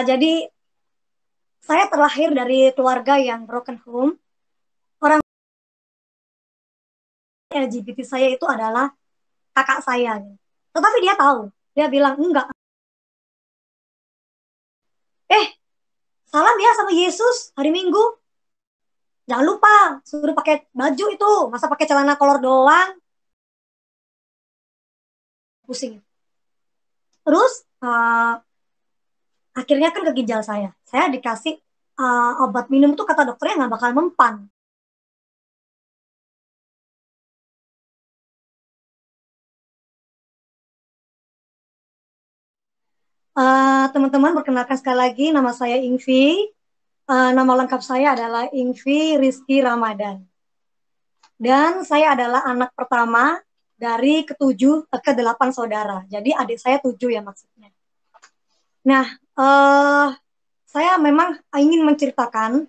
Jadi saya terlahir dari keluarga yang broken home. Orang LGBT saya itu adalah kakak saya. Tetapi dia tahu. Dia bilang, enggak. Salam ya sama Yesus hari Minggu. Jangan lupa, suruh pakai baju itu. Masa pakai celana kolor doang? Pusing. Terus, akhirnya kan ke ginjal saya. Saya dikasih obat minum tuh kata dokternya nggak bakal mempan. Teman-teman, perkenalkan sekali lagi, nama saya Ingvi. Nama lengkap saya adalah Ingvi Rizky Ramadan. Dan saya adalah anak pertama dari ke-8 saudara. Jadi adik saya 7 ya maksudnya. Nah, saya memang ingin menceritakan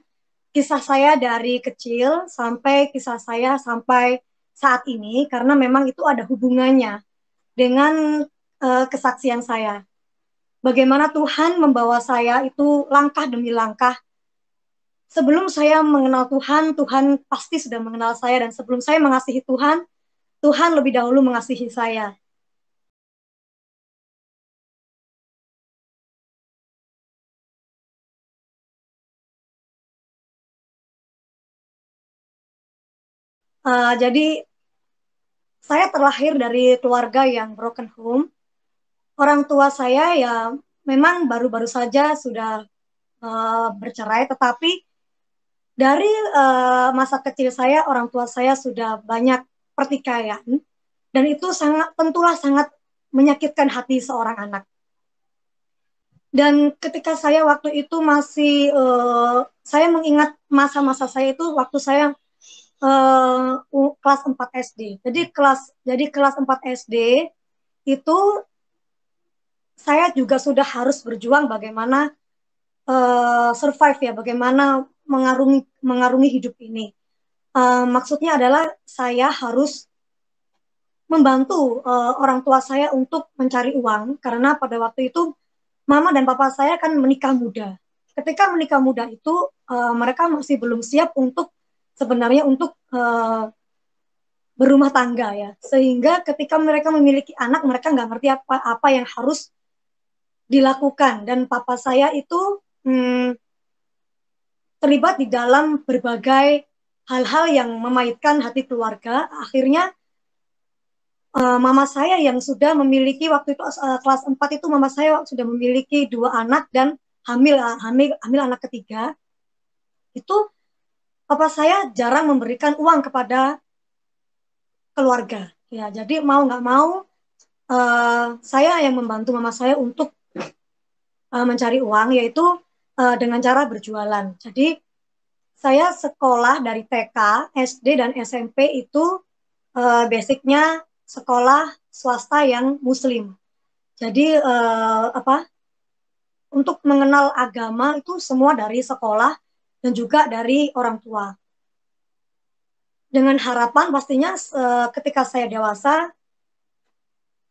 kisah saya dari kecil sampai kisah saya sampai saat ini, karena memang itu ada hubungannya dengan kesaksian saya. Bagaimana Tuhan membawa saya itu langkah demi langkah. Sebelum saya mengenal Tuhan, Tuhan pasti sudah mengenal saya. Dan sebelum saya mengasihi Tuhan, Tuhan lebih dahulu mengasihi saya. Jadi saya terlahir dari keluarga yang broken home. Orang tua saya ya memang baru-baru saja sudah bercerai, tetapi dari masa kecil saya, orang tua saya sudah banyak pertikaian, dan itu tentulah sangat menyakitkan hati seorang anak. Dan ketika saya waktu itu masih, saya mengingat masa-masa saya itu waktu saya kelas 4 SD. Jadi kelas 4 SD itu saya juga sudah harus berjuang bagaimana survive ya, bagaimana mengarungi hidup ini. Maksudnya adalah saya harus membantu orang tua saya untuk mencari uang, karena pada waktu itu mama dan papa saya kan menikah muda. Ketika menikah muda itu mereka masih belum siap untuk sebenarnya untuk berumah tangga ya, sehingga ketika mereka memiliki anak, mereka nggak ngerti apa yang harus dilakukan. Dan papa saya itu terlibat di dalam berbagai hal-hal yang memahitkan hati keluarga. Akhirnya mama saya yang sudah memiliki waktu itu kelas 4 itu, mama saya sudah memiliki 2 anak dan hamil anak ketiga. Itu papa saya jarang memberikan uang kepada keluarga. Ya, jadi mau nggak mau saya yang membantu mama saya untuk mencari uang, yaitu dengan cara berjualan. Jadi saya sekolah dari TK, SD, dan SMP itu basicnya sekolah swasta yang Muslim. Jadi untuk mengenal agama itu semua dari sekolah dan juga dari orang tua. Dengan harapan pastinya ketika saya dewasa,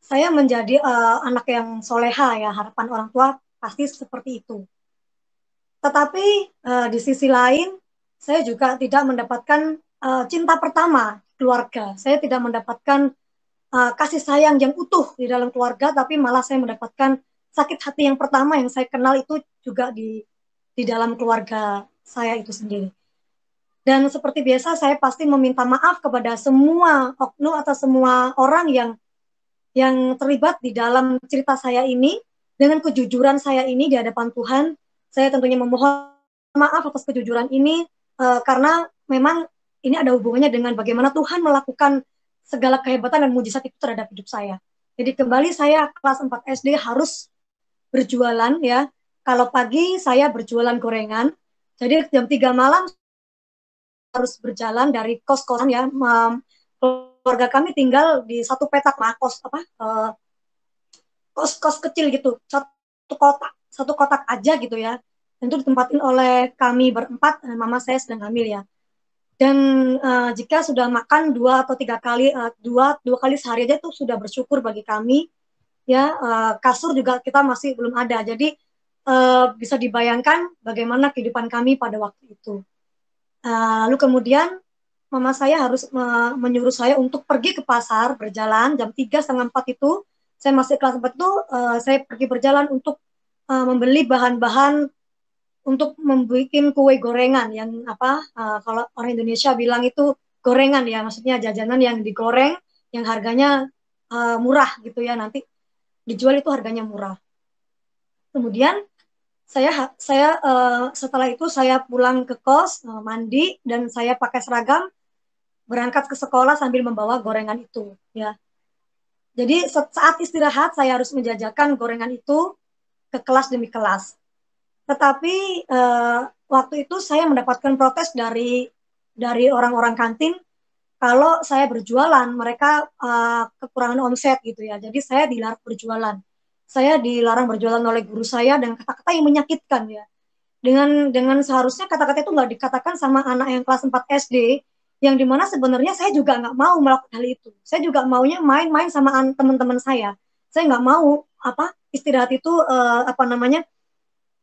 saya menjadi anak yang soleha ya, harapan orang tua pasti seperti itu. Tetapi di sisi lain, saya juga tidak mendapatkan cinta pertama keluarga. Saya tidak mendapatkan kasih sayang yang utuh di dalam keluarga, tapi malah saya mendapatkan sakit hati yang pertama yang saya kenal itu juga di dalam keluarga saya itu sendiri. Dan seperti biasa, saya pasti meminta maaf kepada semua oknum atau semua orang yang terlibat di dalam cerita saya ini. Dengan kejujuran saya ini di hadapan Tuhan, saya tentunya memohon maaf atas kejujuran ini, karena memang ini ada hubungannya dengan bagaimana Tuhan melakukan segala kehebatan dan mujizat itu terhadap hidup saya. Jadi kembali saya kelas 4 SD harus berjualan ya. Kalau pagi saya berjualan gorengan, jadi jam 3 malam harus berjalan dari kos-kosan ya. Keluarga kami tinggal di satu petak kos kecil gitu, satu kotak aja gitu ya. Dan itu ditempatin oleh kami berempat, mama saya sedang hamil ya. Dan jika sudah makan 2 atau 3 kali, dua kali sehari aja itu sudah bersyukur bagi kami ya. Kasur juga kita masih belum ada. Jadi bisa dibayangkan bagaimana kehidupan kami pada waktu itu. Lalu kemudian mama saya harus menyuruh saya untuk pergi ke pasar berjalan jam 3:30 itu. Saya masih kelas 4 itu, saya pergi berjalan untuk membeli bahan-bahan untuk membuat kue gorengan yang kalau orang Indonesia bilang itu gorengan ya, maksudnya jajanan yang digoreng yang harganya murah gitu ya, nanti dijual itu harganya murah. Kemudian saya setelah itu saya pulang ke kos, mandi, dan saya pakai seragam berangkat ke sekolah sambil membawa gorengan itu ya. Jadi saat istirahat saya harus menjajakan gorengan itu ke kelas demi kelas. Tetapi waktu itu saya mendapatkan protes dari orang-orang kantin kalau saya berjualan, mereka kekurangan omset gitu ya. Jadi saya dilarang berjualan. Saya dilarang berjualan oleh guru saya dengan kata-kata yang menyakitkan ya. Dengan seharusnya kata-kata itu nggak dikatakan sama anak yang kelas 4 SD, yang dimana sebenarnya saya juga nggak mau melakukan hal itu. Saya juga maunya main-main sama teman-teman saya. Saya nggak mau istirahat itu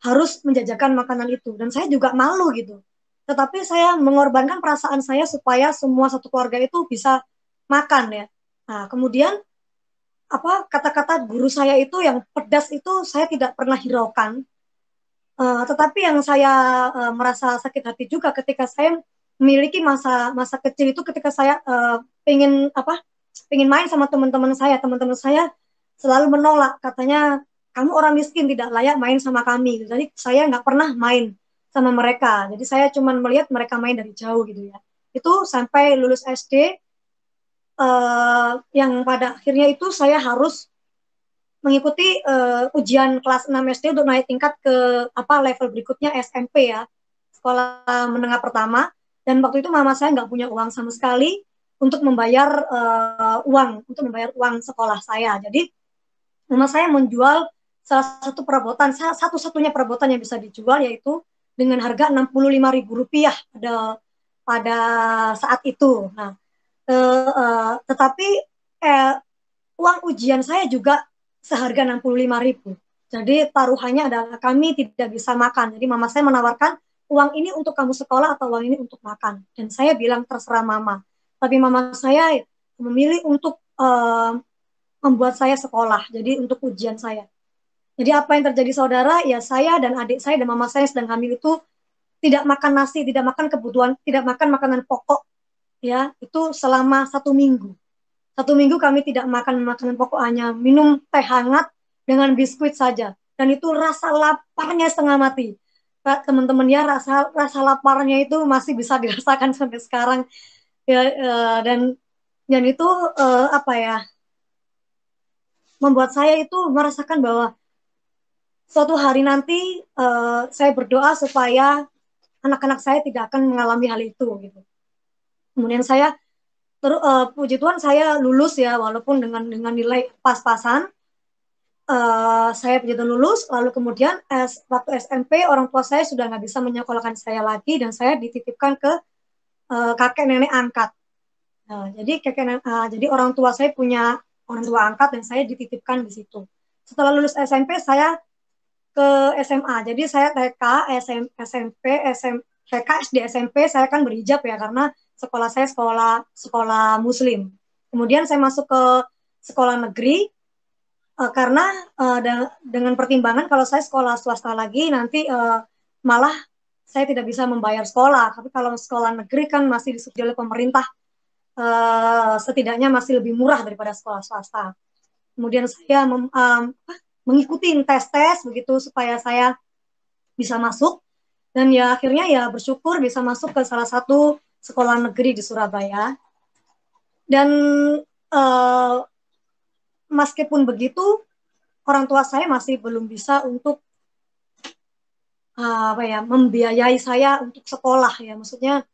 harus menjajakan makanan itu, dan saya juga malu gitu. Tetapi saya mengorbankan perasaan saya supaya semua satu keluarga itu bisa makan ya. Nah, kemudian kata-kata guru saya itu yang pedas itu saya tidak pernah hiraukan. Tetapi yang saya merasa sakit hati juga ketika saya memiliki masa masa kecil itu, ketika saya pengen main sama teman-teman saya selalu menolak, katanya kamu orang miskin tidak layak main sama kami. Jadi saya nggak pernah main sama mereka. Jadi saya cuma melihat mereka main dari jauh gitu ya. Itu sampai lulus SD, yang pada akhirnya itu saya harus mengikuti ujian kelas 6 SD untuk naik tingkat ke level berikutnya SMP ya, sekolah menengah pertama. Dan waktu itu mama saya nggak punya uang sama sekali untuk membayar uang sekolah saya. Jadi mama saya menjual salah satu perabotan, satu-satunya perabotan yang bisa dijual, yaitu dengan harga Rp65.000 pada saat itu. Nah, tetapi uang ujian saya juga seharga 65.000. Jadi taruhannya adalah kami tidak bisa makan. Jadi mama saya menawarkan, uang ini untuk kamu sekolah atau uang ini untuk makan. Dan saya bilang terserah mama. Tapi mama saya memilih untuk membuat saya sekolah. Jadi untuk ujian saya. Jadi apa yang terjadi saudara? Ya saya dan adik saya dan mama saya sedang hamil itu tidak makan nasi, tidak makan kebutuhan, tidak makan makanan pokok ya, itu selama 1 minggu. 1 minggu kami tidak makan makanan pokok, hanya minum teh hangat dengan biskuit saja. Dan itu rasa laparnya setengah mati. Teman-teman ya, rasa laparnya itu masih bisa dirasakan sampai sekarang. Ya, dan itu membuat saya itu merasakan bahwa suatu hari nanti saya berdoa supaya anak-anak saya tidak akan mengalami hal itu gitu. Kemudian saya puji Tuhan saya lulus ya, walaupun dengan nilai pas-pasan. Saya begitu lulus, lalu kemudian waktu SMP orang tua saya sudah nggak bisa menyekolahkan saya lagi, dan saya dititipkan ke kakek nenek angkat. Jadi orang tua saya punya orang tua angkat dan saya dititipkan di situ. Setelah lulus SMP saya ke SMA. Jadi saya TK, SMP, TK, SD, SMP saya kan berhijab ya, karena sekolah saya sekolah Muslim. Kemudian saya masuk ke sekolah negeri karena dengan pertimbangan kalau saya sekolah swasta lagi nanti malah saya tidak bisa membayar sekolah. Tapi kalau sekolah negeri kan masih disubsidi oleh pemerintah, setidaknya masih lebih murah daripada sekolah swasta. Kemudian saya mengikuti tes begitu supaya saya bisa masuk, dan ya akhirnya ya bersyukur bisa masuk ke salah satu sekolah negeri di Surabaya. Dan meskipun begitu orang tua saya masih belum bisa untuk membiayai saya untuk sekolah ya, maksudnya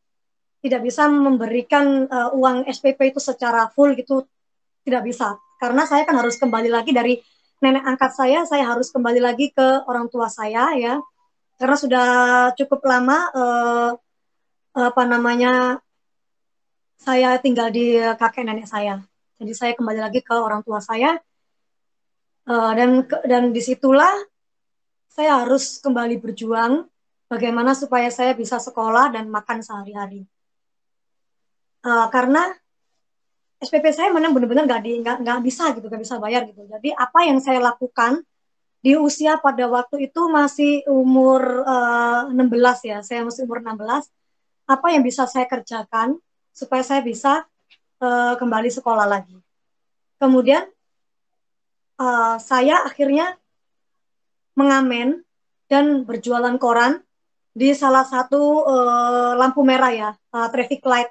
tidak bisa memberikan uang SPP itu secara full gitu, tidak bisa, karena saya kan harus kembali lagi dari nenek angkat saya harus kembali lagi ke orang tua saya ya, karena sudah cukup lama saya tinggal di kakek nenek saya. Jadi saya kembali lagi ke orang tua saya, dan disitulah saya harus kembali berjuang bagaimana supaya saya bisa sekolah dan makan sehari-hari. Karena SPP saya memang benar-benar nggak bisa gitu, nggak bisa bayar gitu. Jadi apa yang saya lakukan di usia pada waktu itu masih umur 16 ya, saya masih umur 16. Apa yang bisa saya kerjakan supaya saya bisa kembali sekolah lagi. Kemudian saya akhirnya mengamen dan berjualan koran di salah satu lampu merah ya, traffic light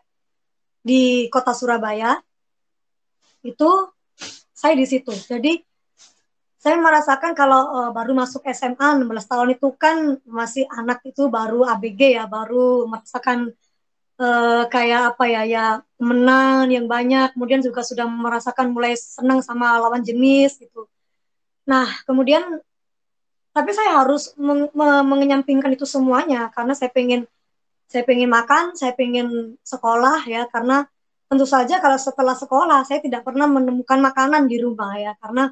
di kota Surabaya. Itu saya di situ. Jadi saya merasakan kalau baru masuk SMA 16 tahun itu kan masih anak, itu baru ABG ya, baru merasakan kayak apa ya, ya temenan yang banyak, kemudian juga sudah merasakan mulai senang sama lawan jenis gitu. Nah, kemudian tapi saya harus mengenyampingkan itu semuanya karena saya pengen makan, saya pengen sekolah ya, karena tentu saja kalau setelah sekolah saya tidak pernah menemukan makanan di rumah ya, karena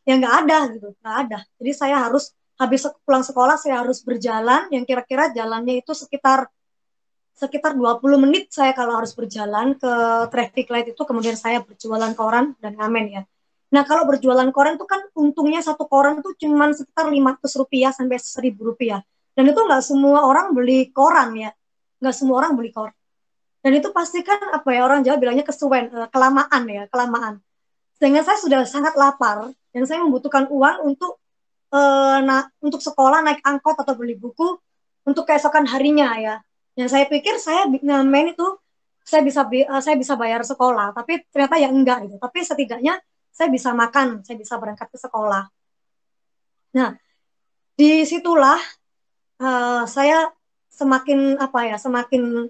ya nggak ada gitu, nggak ada. Jadi saya harus habis pulang sekolah saya harus berjalan yang kira-kira jalannya itu sekitar sekitar 20 menit saya kalau harus berjalan ke traffic light itu, kemudian saya berjualan koran dan ngamen ya. Nah, kalau berjualan koran itu kan untungnya satu koran tuh cuma sekitar 500 rupiah sampai 1000 rupiah. Dan itu nggak semua orang beli koran ya. Nggak semua orang beli koran. Dan itu pasti kan apa ya, orang Jawa bilangnya kesuwen, kelamaan ya, kelamaan. Sehingga saya sudah sangat lapar dan saya membutuhkan uang untuk sekolah, naik angkot atau beli buku untuk keesokan harinya ya. Yang saya pikir saya ngamen itu saya bisa bayar sekolah, tapi ternyata ya enggak gitu. Tapi setidaknya saya bisa makan, saya bisa berangkat ke sekolah. Nah, disitulah saya semakin apa ya, semakin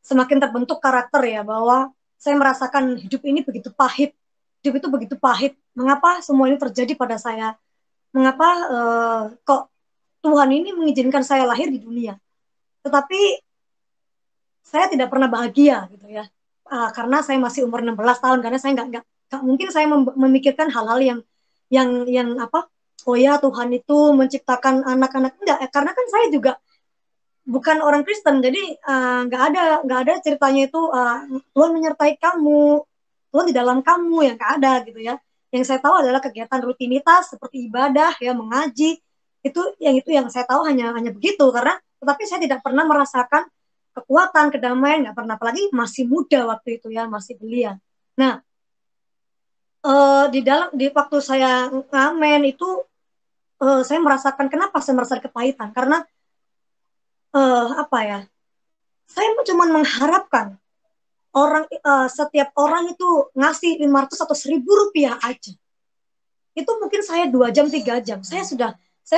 semakin terbentuk karakter ya, bahwa saya merasakan hidup ini begitu pahit, hidup itu begitu pahit. Mengapa semua ini terjadi pada saya? Mengapa kok Tuhan ini mengizinkan saya lahir di dunia, tetapi saya tidak pernah bahagia gitu ya, karena saya masih umur 16 tahun, karena saya nggak mungkin saya memikirkan hal-hal yang apa, oh ya Tuhan itu menciptakan anak-anak, enggak, karena kan saya juga bukan orang Kristen, jadi nggak ada ceritanya itu Tuhan menyertai kamu, Tuhan di dalam kamu, yang nggak ada gitu ya. Yang saya tahu adalah kegiatan rutinitas seperti ibadah ya, mengaji, itu yang saya tahu hanya begitu, karena tetapi saya tidak pernah merasakan kekuatan, kedamaian, nggak pernah, apalagi masih muda waktu itu ya, masih belia. Nah, di waktu saya ngamen itu saya merasakan, kenapa saya merasakan kepahitan, karena apa ya, saya cuma mengharapkan setiap orang itu ngasih 500 atau 1000 rupiah aja. Itu mungkin saya 2 jam 3 jam saya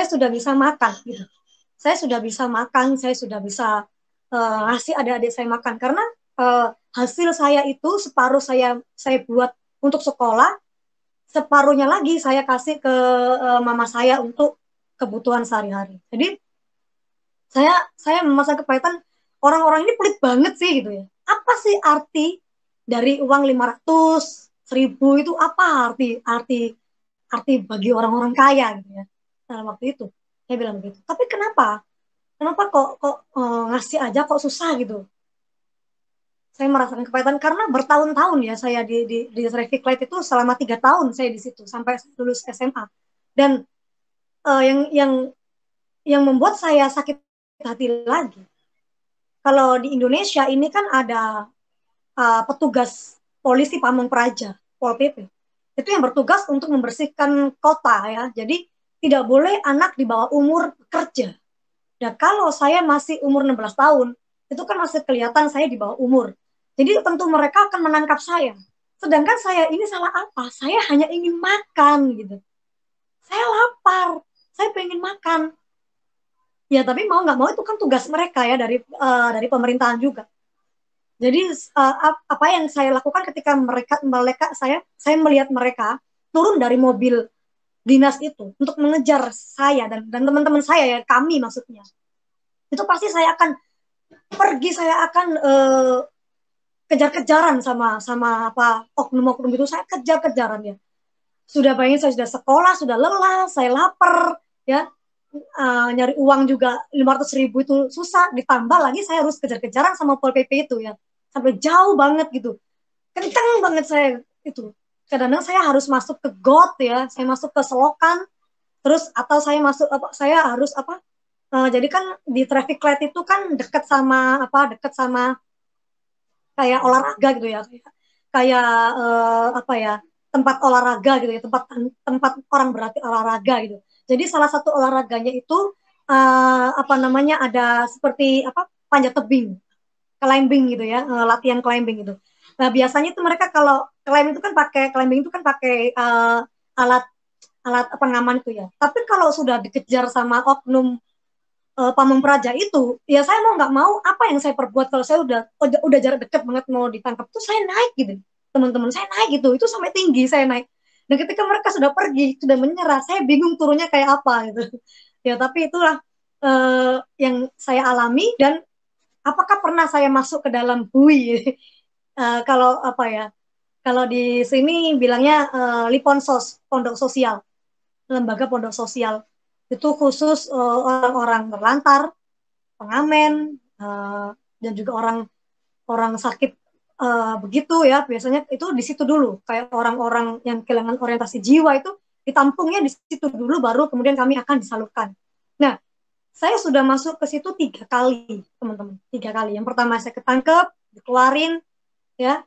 sudah bisa makan gitu. Saya sudah bisa makan, saya sudah bisa ngasih adik-adik saya makan, karena hasil saya itu separuh saya buat untuk sekolah, separuhnya lagi saya kasih ke mama saya untuk kebutuhan sehari-hari. Jadi saya masa kepahitan, orang-orang ini pelit banget sih gitu ya. Apa sih arti dari uang 500, 1000 itu, apa arti arti arti bagi orang-orang kaya gitu ya. Dalam waktu itu saya bilang begitu. Tapi kenapa kok ngasih aja kok susah gitu. Saya merasakan kepahitan karena bertahun-tahun ya saya di traffic light itu, selama 3 tahun saya di situ sampai lulus SMA. Dan yang membuat saya sakit hati lagi, kalau di Indonesia ini kan ada petugas polisi Pamong Praja, Pol PP. Itu yang bertugas untuk membersihkan kota ya. Jadi tidak boleh anak di bawah umur bekerja. Dan kalau saya masih umur 16 tahun, itu kan masih kelihatan saya di bawah umur. Jadi tentu mereka akan menangkap saya. Sedangkan saya ini salah apa? Saya hanya ingin makan gitu. Saya lapar, saya pengen makan. Ya tapi mau nggak mau itu kan tugas mereka ya, dari pemerintahan juga. Jadi apa yang saya lakukan ketika mereka saya melihat mereka turun dari mobil dinas itu untuk mengejar saya dan teman-teman saya ya, kami maksudnya. Itu pasti saya akan pergi, saya akan kejar-kejaran sama apa oknum-oknum itu, saya kejar-kejaran ya. Sudah bayangin, saya sudah sekolah, sudah lelah, saya lapar ya. nyari uang juga 500.000 itu susah, ditambah lagi saya harus kejar-kejaran sama Pol PP itu ya, sampai jauh banget gitu, kenceng banget saya itu. Kadang-kadang saya harus masuk ke got ya, saya masuk ke selokan, terus atau saya masuk apa, saya harus apa, jadi kan di traffic light itu kan dekat sama kayak olahraga gitu ya, kayak apa ya, tempat olahraga gitu ya, tempat tempat orang berarti olahraga gitu. Jadi salah satu olahraganya itu apa namanya, ada seperti apa, panjat tebing, climbing gitu ya, latihan climbing gitu. Nah biasanya itu mereka kalau climbing itu kan pakai alat alat pengaman itu ya. Tapi kalau sudah dikejar sama oknum pamung praja itu, ya saya mau nggak mau, apa yang saya perbuat kalau saya udah jarak dekat banget mau ditangkap tuh, saya naik gitu, teman-teman saya naik gitu, itu sampai tinggi saya naik. Dan ketika mereka sudah pergi, sudah menyerah, saya bingung turunnya kayak apa gitu. Ya tapi itulah yang saya alami. Dan apakah pernah saya masuk ke dalam bui? Kalau apa ya, kalau di sini bilangnya Liponsos, pondok sosial, lembaga pondok sosial. Itu khusus orang-orang terlantar, pengamen, dan juga orang orang sakit begitu ya. Biasanya itu di situ dulu, kayak orang-orang yang kehilangan orientasi jiwa itu ditampungnya di situ dulu, baru kemudian kami akan disalurkan. Nah, saya sudah masuk ke situ 3 kali, teman-teman, 3 kali. Yang pertama saya ketangkep, dikeluarin, ya,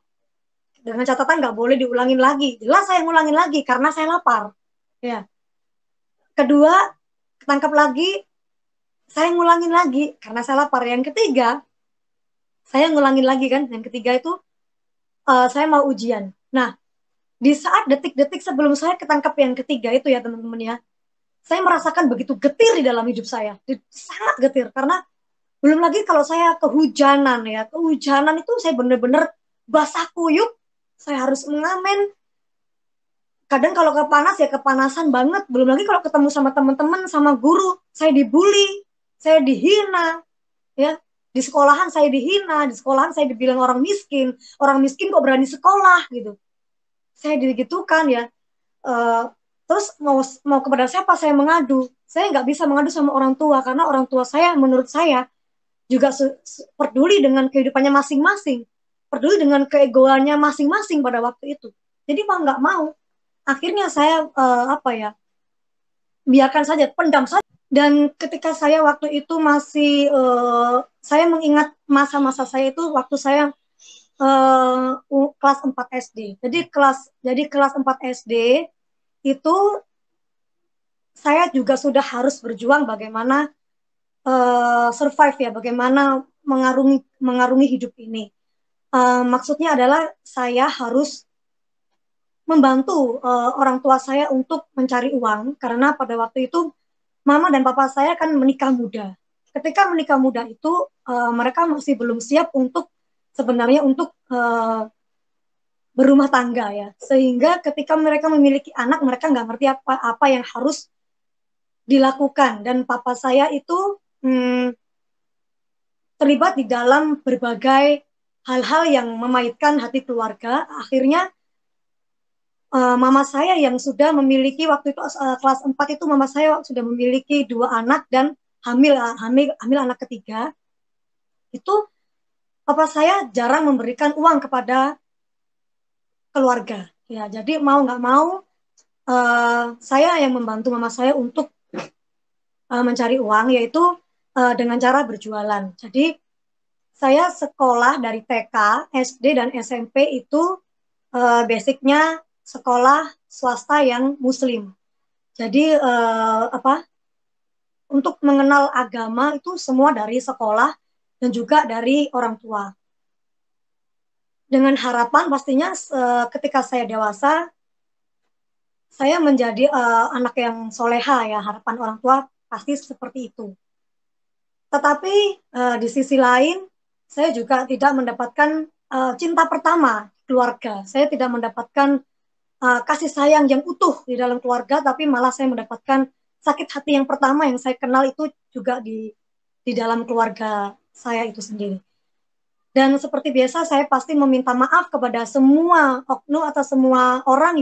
dengan catatan nggak boleh diulangin lagi. Jelas saya ngulangin lagi karena saya lapar, ya. Kedua, ketangkep lagi, saya ngulangin lagi karena saya lapar. Yang ketiga, saya ngulangin lagi kan. Yang ketiga itu saya mau ujian. Nah, di saat detik-detik sebelum saya ketangkap yang ketiga itu ya teman-teman ya, saya merasakan begitu getir di dalam hidup saya, sangat getir. Karena belum lagi kalau saya kehujanan ya, kehujanan itu saya bener-bener basah kuyup, saya harus mengamen. Kadang kalau kepanas ya kepanasan banget. Belum lagi kalau ketemu sama teman-teman, sama guru, saya dibully, saya dihina, ya. Di sekolahan saya dihina, di sekolahan saya dibilang orang miskin kok berani sekolah gitu. Saya digitukan ya. Terus mau kepada siapa saya mengadu? Saya nggak bisa mengadu sama orang tua, karena orang tua saya menurut saya juga peduli dengan kehidupannya masing-masing, peduli dengan keegoannya masing-masing pada waktu itu. Jadi mau nggak mau, akhirnya saya apa ya, biarkan saja, pendam saja. Dan ketika saya waktu itu masih saya mengingat masa-masa saya itu waktu saya kelas 4 SD. Jadi kelas 4 SD itu saya juga sudah harus berjuang bagaimana survive ya, bagaimana mengarungi hidup ini. Maksudnya adalah saya harus membantu orang tua saya untuk mencari uang, karena pada waktu itu mama dan papa saya kan menikah muda. Ketika menikah muda itu mereka masih belum siap untuk sebenarnya untuk berumah tangga ya, sehingga ketika mereka memiliki anak, mereka nggak ngerti apa yang harus dilakukan. Dan papa saya itu terlibat di dalam berbagai hal-hal yang memahitkan hati keluarga. Akhirnya mama saya yang sudah memiliki waktu itu kelas 4 itu, mama saya sudah memiliki 2 anak dan hamil anak ketiga. Itu papa saya jarang memberikan uang kepada keluarga. Ya, jadi mau nggak mau saya yang membantu mama saya untuk mencari uang, yaitu dengan cara berjualan. Jadi saya sekolah dari TK, SD, dan SMP itu basicnya sekolah swasta yang Muslim. Jadi apa, untuk mengenal agama itu semua dari sekolah dan juga dari orang tua. Dengan harapan pastinya ketika saya dewasa, saya menjadi anak yang soleha ya, harapan orang tua pasti seperti itu. Tetapi di sisi lain, saya juga tidak mendapatkan cinta pertama keluarga. Saya tidak mendapatkan kasih sayang yang utuh di dalam keluarga, tapi malah saya mendapatkan sakit hati yang pertama yang saya kenal itu juga di dalam keluarga saya itu sendiri. Dan seperti biasa, saya pasti meminta maaf kepada semua oknum atau semua orang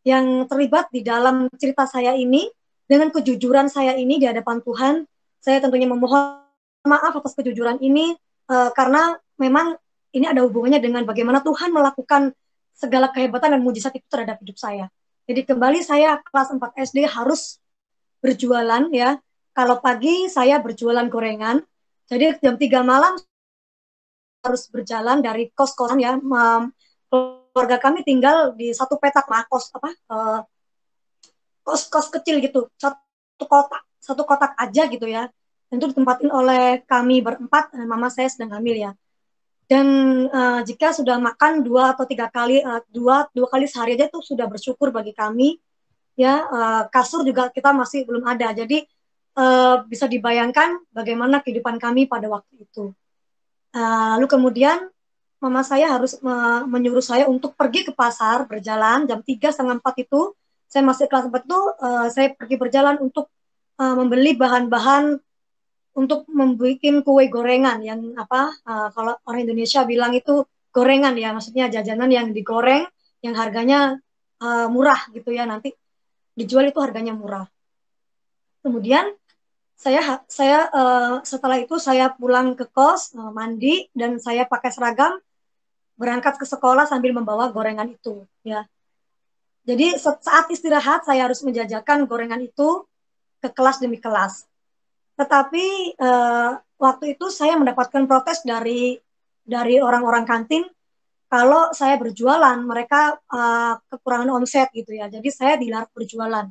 yang terlibat di dalam cerita saya ini. dengan kejujuran saya ini di hadapan Tuhan, saya tentunya memohon maaf atas kejujuran ini, karena memang ini ada hubungannya dengan bagaimana Tuhan melakukan segala kehebatan dan mujizat itu terhadap hidup saya. Jadi kembali saya kelas 4 SD harus berjualan ya. Kalau pagi saya berjualan gorengan, jadi jam 3 malam harus berjalan dari kos-kosan ya. Keluarga kami tinggal di satu petak kos kos-kos kecil gitu, satu kotak aja gitu ya. Dan itu ditempatin oleh kami berempat, mama saya sedang hamil ya. Dan jika sudah makan 2 atau 3 kali, dua kali sehari aja itu sudah bersyukur bagi kami ya. Kasur juga kita masih belum ada, jadi bisa dibayangkan bagaimana kehidupan kami pada waktu itu. Lalu kemudian mama saya harus menyuruh saya untuk pergi ke pasar berjalan jam 3, setengah 4 itu. Saya masih kelas 4 itu, saya pergi berjalan untuk membeli bahan-bahan untuk membuat kue gorengan yang kalau orang Indonesia bilang itu gorengan ya, maksudnya jajanan yang digoreng yang harganya murah gitu ya, nanti dijual itu harganya murah. Kemudian setelah itu saya pulang ke kos, mandi, dan saya pakai seragam berangkat ke sekolah sambil membawa gorengan itu ya. Jadi saat istirahat saya harus menjajakan gorengan itu ke kelas demi kelas. Tetapi waktu itu saya mendapatkan protes dari orang-orang kantin kalau saya berjualan, mereka kekurangan omset gitu ya. Jadi saya dilarang berjualan.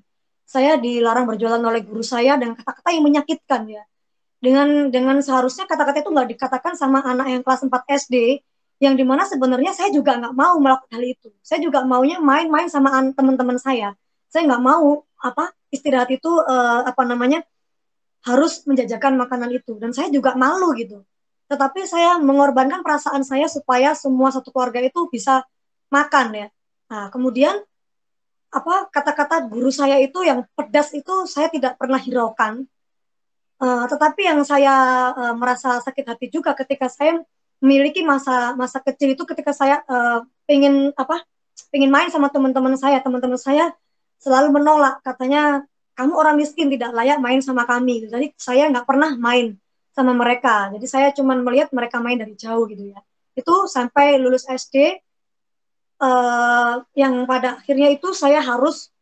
Saya dilarang berjualan oleh guru saya dan kata-kata yang menyakitkan ya. Dengan seharusnya kata-kata itu nggak dikatakan sama anak yang kelas 4 SD, yang dimana sebenarnya saya juga nggak mau melakukan hal itu. Saya juga maunya main-main sama teman-teman saya. Saya nggak mau istirahat itu harus menjajakan makanan itu, dan saya juga malu gitu. Tetapi saya mengorbankan perasaan saya supaya semua satu keluarga itu bisa makan ya. Nah, kemudian kata-kata guru saya itu yang pedas itu saya tidak pernah hiraukan. Tetapi yang saya merasa sakit hati juga ketika saya memiliki masa masa kecil itu, ketika saya pengen main sama teman-teman saya selalu menolak, katanya kamu orang miskin tidak layak main sama kami. Jadi saya nggak pernah main sama mereka. Jadi saya cuma melihat mereka main dari jauh gitu ya. Itu sampai lulus SD, yang pada akhirnya itu saya harus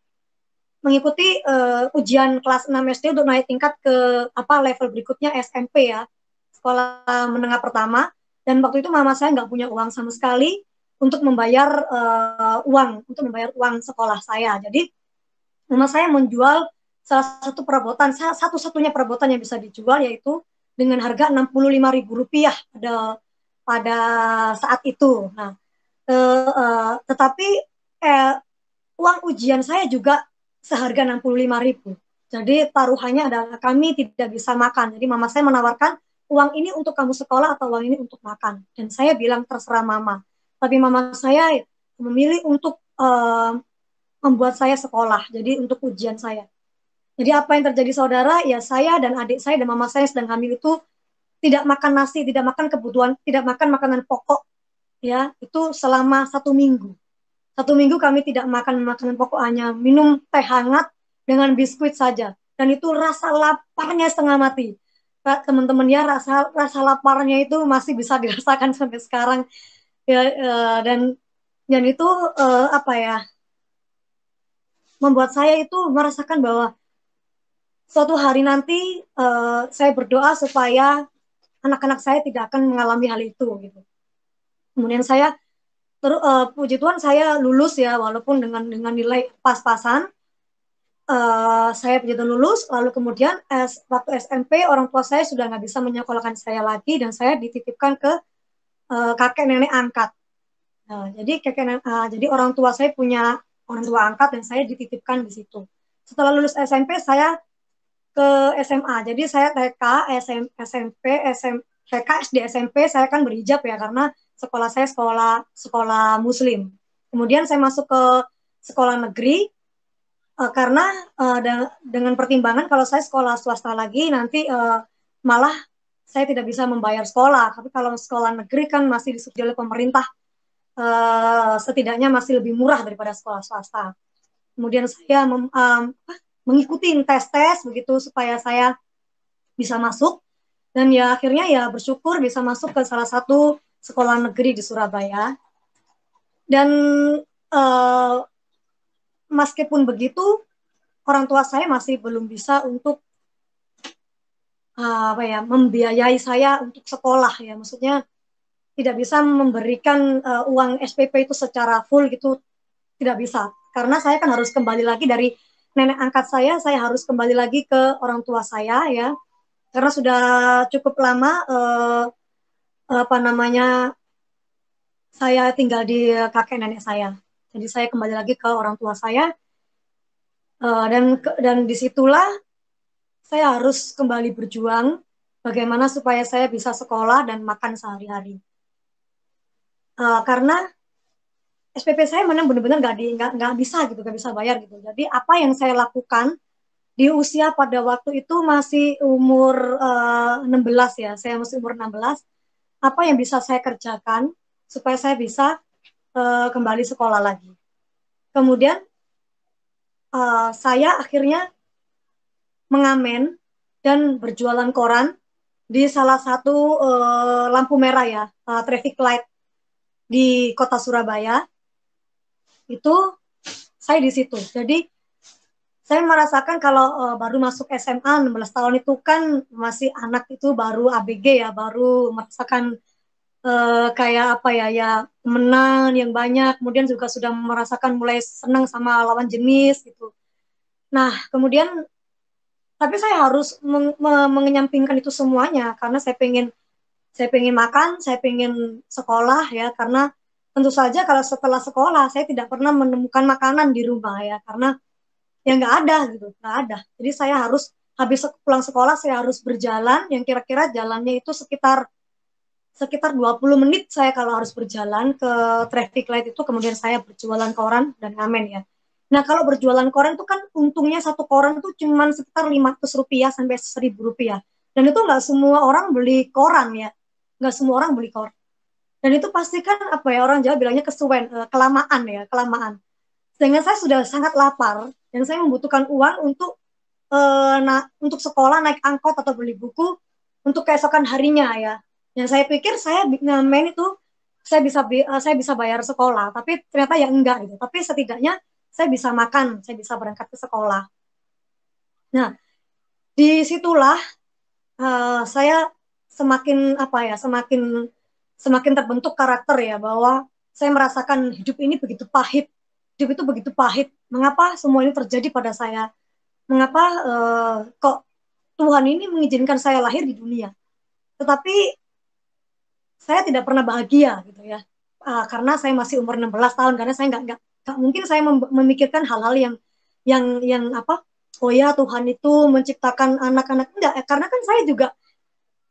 mengikuti ujian kelas 6 SD untuk naik tingkat ke level berikutnya SMP ya, sekolah menengah pertama. Dan waktu itu mama saya nggak punya uang sama sekali untuk membayar uang sekolah saya. Jadi mama saya menjual salah satu perabotan, satu-satunya perabotan yang bisa dijual, yaitu dengan harga Rp65.000 pada saat itu. Nah, tetapi uang ujian saya juga seharga 65.000. Jadi taruhannya adalah kami tidak bisa makan. Jadi mama saya menawarkan, uang ini untuk kamu sekolah atau uang ini untuk makan. Dan saya bilang terserah mama. Tapi mama saya memilih untuk membuat saya sekolah. Jadi untuk ujian saya. Jadi apa yang terjadi saudara? Ya saya dan adik saya dan mama saya yang sedang hamil itu tidak makan nasi, tidak makan kebutuhan, tidak makan makanan pokok. Ya, itu selama 1 minggu. 1 minggu kami tidak makan makanan pokok, hanya minum teh hangat dengan biskuit saja. Dan itu rasa laparnya setengah mati. Teman-teman ya, rasa laparnya itu masih bisa dirasakan sampai sekarang. Ya, dan itu membuat saya itu merasakan bahwa suatu hari nanti saya berdoa supaya anak-anak saya tidak akan mengalami hal itu gitu. Kemudian saya puji Tuhan saya lulus ya, walaupun dengan nilai pas-pasan. Saya puji Tuhan lulus, lalu kemudian waktu SMP orang tua saya sudah nggak bisa menyekolahkan saya lagi, dan saya dititipkan ke kakek nenek angkat. Jadi orang tua saya punya orang tua angkat dan saya dititipkan di situ. Setelah lulus SMP saya ke SMA. Jadi saya TK, SMP, TK, SD, SMP saya kan berhijab ya, karena sekolah saya sekolah Muslim. Kemudian saya masuk ke sekolah negeri karena dengan pertimbangan kalau saya sekolah swasta lagi nanti malah saya tidak bisa membayar sekolah. Tapi kalau sekolah negeri kan masih disubsidi oleh pemerintah, setidaknya masih lebih murah daripada sekolah swasta. Kemudian saya mengikuti tes-tes begitu supaya saya bisa masuk. Dan ya akhirnya ya bersyukur bisa masuk ke salah satu sekolah negeri di Surabaya. Dan meskipun begitu, orang tua saya masih belum bisa untuk membiayai saya untuk sekolah ya. Maksudnya tidak bisa memberikan uang SPP itu secara full gitu, tidak bisa. Karena saya kan harus kembali lagi dari nenek angkat saya harus kembali lagi ke orang tua saya ya. Karena sudah cukup lama saya tinggal di kakek nenek saya. Jadi saya kembali lagi ke orang tua saya dan disitulah saya harus kembali berjuang bagaimana supaya saya bisa sekolah dan makan sehari-hari. Karena SPP saya memang benar-benar nggak bisa gitu, nggak bisa bayar gitu. Jadi apa yang saya lakukan di usia pada waktu itu masih umur 16 ya, saya masih umur 16. Apa yang bisa saya kerjakan supaya saya bisa kembali sekolah lagi. Kemudian saya akhirnya mengamen dan berjualan koran di salah satu lampu merah ya, traffic light di kota Surabaya. Itu saya di situ. Jadi saya merasakan kalau baru masuk SMA 16 tahun itu kan masih anak itu baru ABG ya, baru merasakan kayak apa ya temenan yang banyak, kemudian juga sudah merasakan mulai senang sama lawan jenis gitu. Nah kemudian tapi saya harus mengenyampingkan itu semuanya karena saya pengen makan, saya pengen sekolah ya, karena tentu saja kalau setelah sekolah saya tidak pernah menemukan makanan di rumah ya, karena ya nggak ada gitu, nggak ada. Jadi saya harus habis pulang sekolah saya harus berjalan yang kira-kira jalannya itu sekitar 20 menit saya kalau harus berjalan ke traffic light itu, kemudian saya berjualan koran dan ngamen ya. Nah kalau berjualan koran itu kan untungnya satu koran tuh cuma sekitar Rp500 sampai Rp1.000. Dan itu nggak semua orang beli koran ya, nggak semua orang beli koran. Dan itu pasti kan apa ya, orang Jawa bilangnya kesuwen, kelamaan ya, kelamaan. Sehingga saya sudah sangat lapar dan saya membutuhkan uang untuk sekolah, naik angkot atau beli buku untuk keesokan harinya ya. Yang saya pikir saya ngamen itu saya bisa bayar sekolah, tapi ternyata ya enggak gitu. Tapi setidaknya saya bisa makan, saya bisa berangkat ke sekolah. Nah, disitulah saya semakin semakin terbentuk karakter ya, bahwa saya merasakan hidup ini begitu pahit, hidup itu begitu pahit. Mengapa semua ini terjadi pada saya? Mengapa kok Tuhan ini mengizinkan saya lahir di dunia? Tetapi saya tidak pernah bahagia gitu ya, karena saya masih umur 16 tahun, karena saya nggak mungkin saya memikirkan hal-hal yang apa, oh ya Tuhan itu menciptakan anak-anak, enggak, karena kan saya juga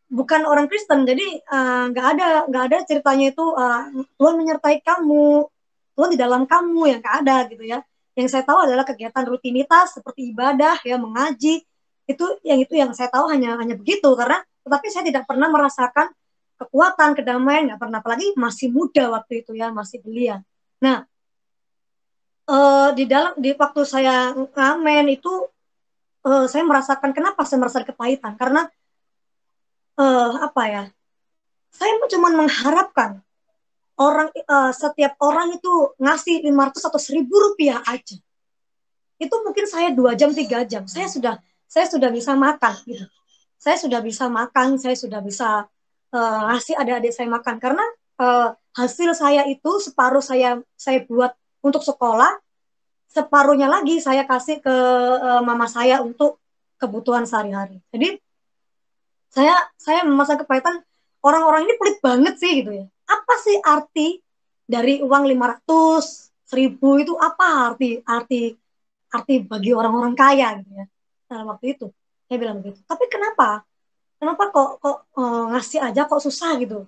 bukan orang Kristen, jadi nggak ada ceritanya itu Tuhan menyertai kamu, Tuhan di dalam kamu, yang nggak ada gitu ya. Yang saya tahu adalah kegiatan rutinitas seperti ibadah ya, mengaji, itu yang saya tahu hanya begitu, karena tetapi saya tidak pernah merasakan kekuatan, kedamaian, nggak pernah, apalagi masih muda waktu itu ya, masih belia. Nah di waktu saya ngamen itu saya merasakan, kenapa saya merasakan kepahitan, karena apa ya, saya cuma mengharapkan setiap orang itu ngasih 500 atau Rp1.000 aja. Itu mungkin saya 2 jam 3 jam saya sudah bisa makan gitu. Saya sudah bisa makan, saya sudah bisa ngasih adik-adik saya makan, karena hasil saya itu separuh saya buat untuk sekolah, separuhnya lagi saya kasih ke mama saya untuk kebutuhan sehari-hari. Jadi saya masa kepahitan, orang-orang ini pelit banget sih gitu ya. Apa sih arti dari uang 500, 1.000 itu, apa arti bagi orang-orang kaya gitu ya. Nah, waktu itu saya bilang begitu. Tapi kenapa kok ngasih aja kok susah gitu.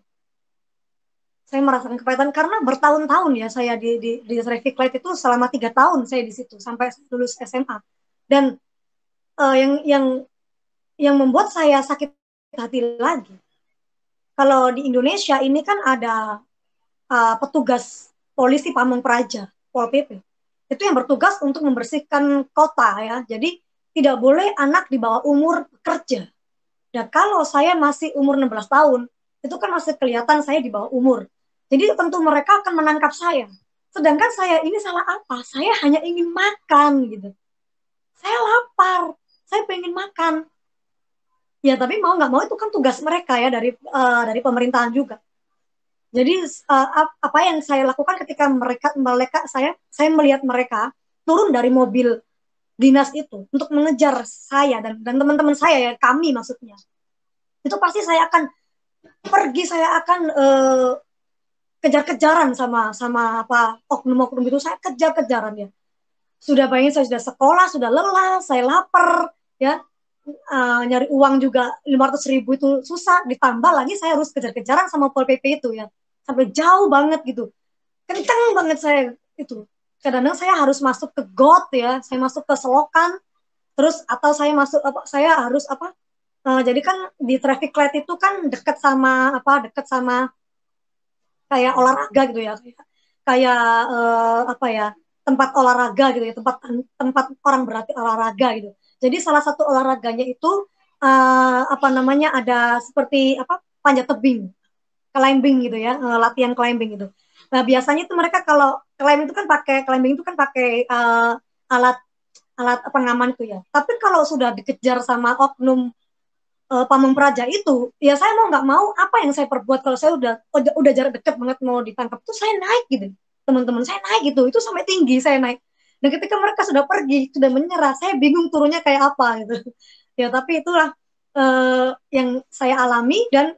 Saya merasakan kepahitan karena bertahun-tahun ya saya di traffic light itu, selama 3 tahun saya di situ sampai lulus SMA. Dan yang membuat saya sakit hati lagi, kalau di Indonesia ini kan ada petugas polisi Pamong Praja, Pol PP. Itu yang bertugas untuk membersihkan kota ya. Jadi tidak boleh anak di bawah umur bekerja. Dan kalau saya masih umur 16 tahun, itu kan masih kelihatan saya di bawah umur. Jadi tentu mereka akan menangkap saya. Sedangkan saya ini salah apa? Saya hanya ingin makan gitu. Saya lapar, saya pengen makan. Ya tapi mau nggak mau itu kan tugas mereka ya dari pemerintahan juga. Jadi apa yang saya lakukan ketika mereka saya melihat mereka turun dari mobil dinas itu untuk mengejar saya dan teman-teman saya ya, kami maksudnya. Itu pasti saya akan pergi, saya akan kejar-kejaran sama apa oknum-oknum itu, saya kejar-kejaran ya. Sudah bayangin saya sudah sekolah, sudah lelah, saya lapar ya. Nyari uang juga 500.000 itu susah, ditambah lagi saya harus kejar-kejaran sama Pol PP itu ya, sampai jauh banget gitu, kenceng banget saya itu. Kadang-kadang saya harus masuk ke got ya, saya masuk ke selokan, terus atau saya masuk apa, saya harus apa, jadi kan di traffic light itu kan dekat sama kayak olahraga gitu ya, kayak apa ya, tempat olahraga gitu ya, tempat tempat orang berarti olahraga gitu. Jadi salah satu olahraganya itu apa namanya, ada seperti apa, panjat tebing, climbing gitu ya, latihan climbing gitu. Nah biasanya itu mereka kalau climbing itu kan pakai alat alat pengaman itu ya. Tapi kalau sudah dikejar sama oknum pamung praja itu, ya saya mau nggak mau apa yang saya perbuat kalau saya udah jarak dekat banget mau ditangkap tuh saya naik gitu, teman-teman saya naik gitu, itu sampai tinggi saya naik. Dan ketika mereka sudah pergi, sudah menyerah, saya bingung turunnya kayak apa gitu. Ya tapi itulah yang saya alami. Dan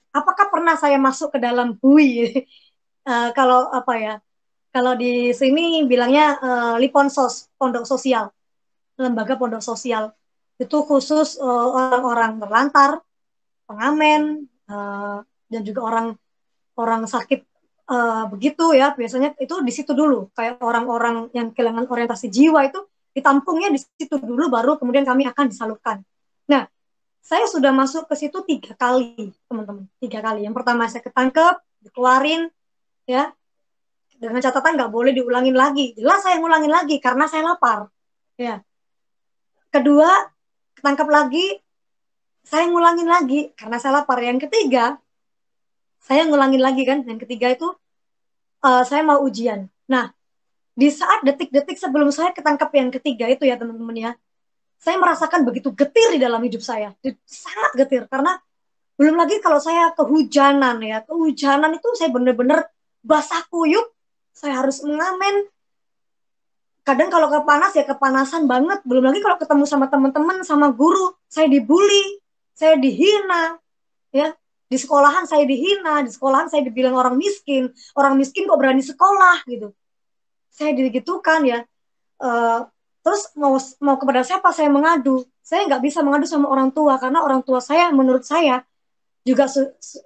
apakah pernah saya masuk ke dalam bui? Kalau apa ya? Kalau di sini bilangnya Liponsos, pondok sosial, lembaga pondok sosial. Itu khusus orang-orang terlantar, pengamen, dan juga orang orang sakit begitu ya. Biasanya itu di situ dulu, kayak orang-orang yang kehilangan orientasi jiwa itu ditampungnya di situ dulu, baru kemudian kami akan disalurkan. Nah, saya sudah masuk ke situ 3 kali, teman-teman, 3 kali. Yang pertama saya ketangkep, dikeluarin, ya, dengan catatan nggak boleh diulangin lagi. Jelas saya ngulangin lagi karena saya lapar, ya. Kedua, ketangkep lagi, saya ngulangin lagi karena saya lapar. Yang ketiga, saya ngulangin lagi kan. Yang ketiga itu saya mau ujian. Nah, di saat detik-detik sebelum saya ketangkep yang ketiga itu ya teman-teman ya, saya merasakan begitu getir di dalam hidup saya, sangat getir. Karena belum lagi kalau saya kehujanan ya, kehujanan itu saya bener-bener basah kuyup, saya harus mengamen. Kadang kalau kepanas ya kepanasan banget. Belum lagi kalau ketemu sama teman-teman, sama guru, saya dibully, saya dihina, ya. Di sekolahan saya dihina, di sekolahan saya dibilang orang miskin kok berani sekolah gitu. Saya digitukan ya. Terus mau kepada siapa saya mengadu? Saya nggak bisa mengadu sama orang tua karena orang tua saya menurut saya juga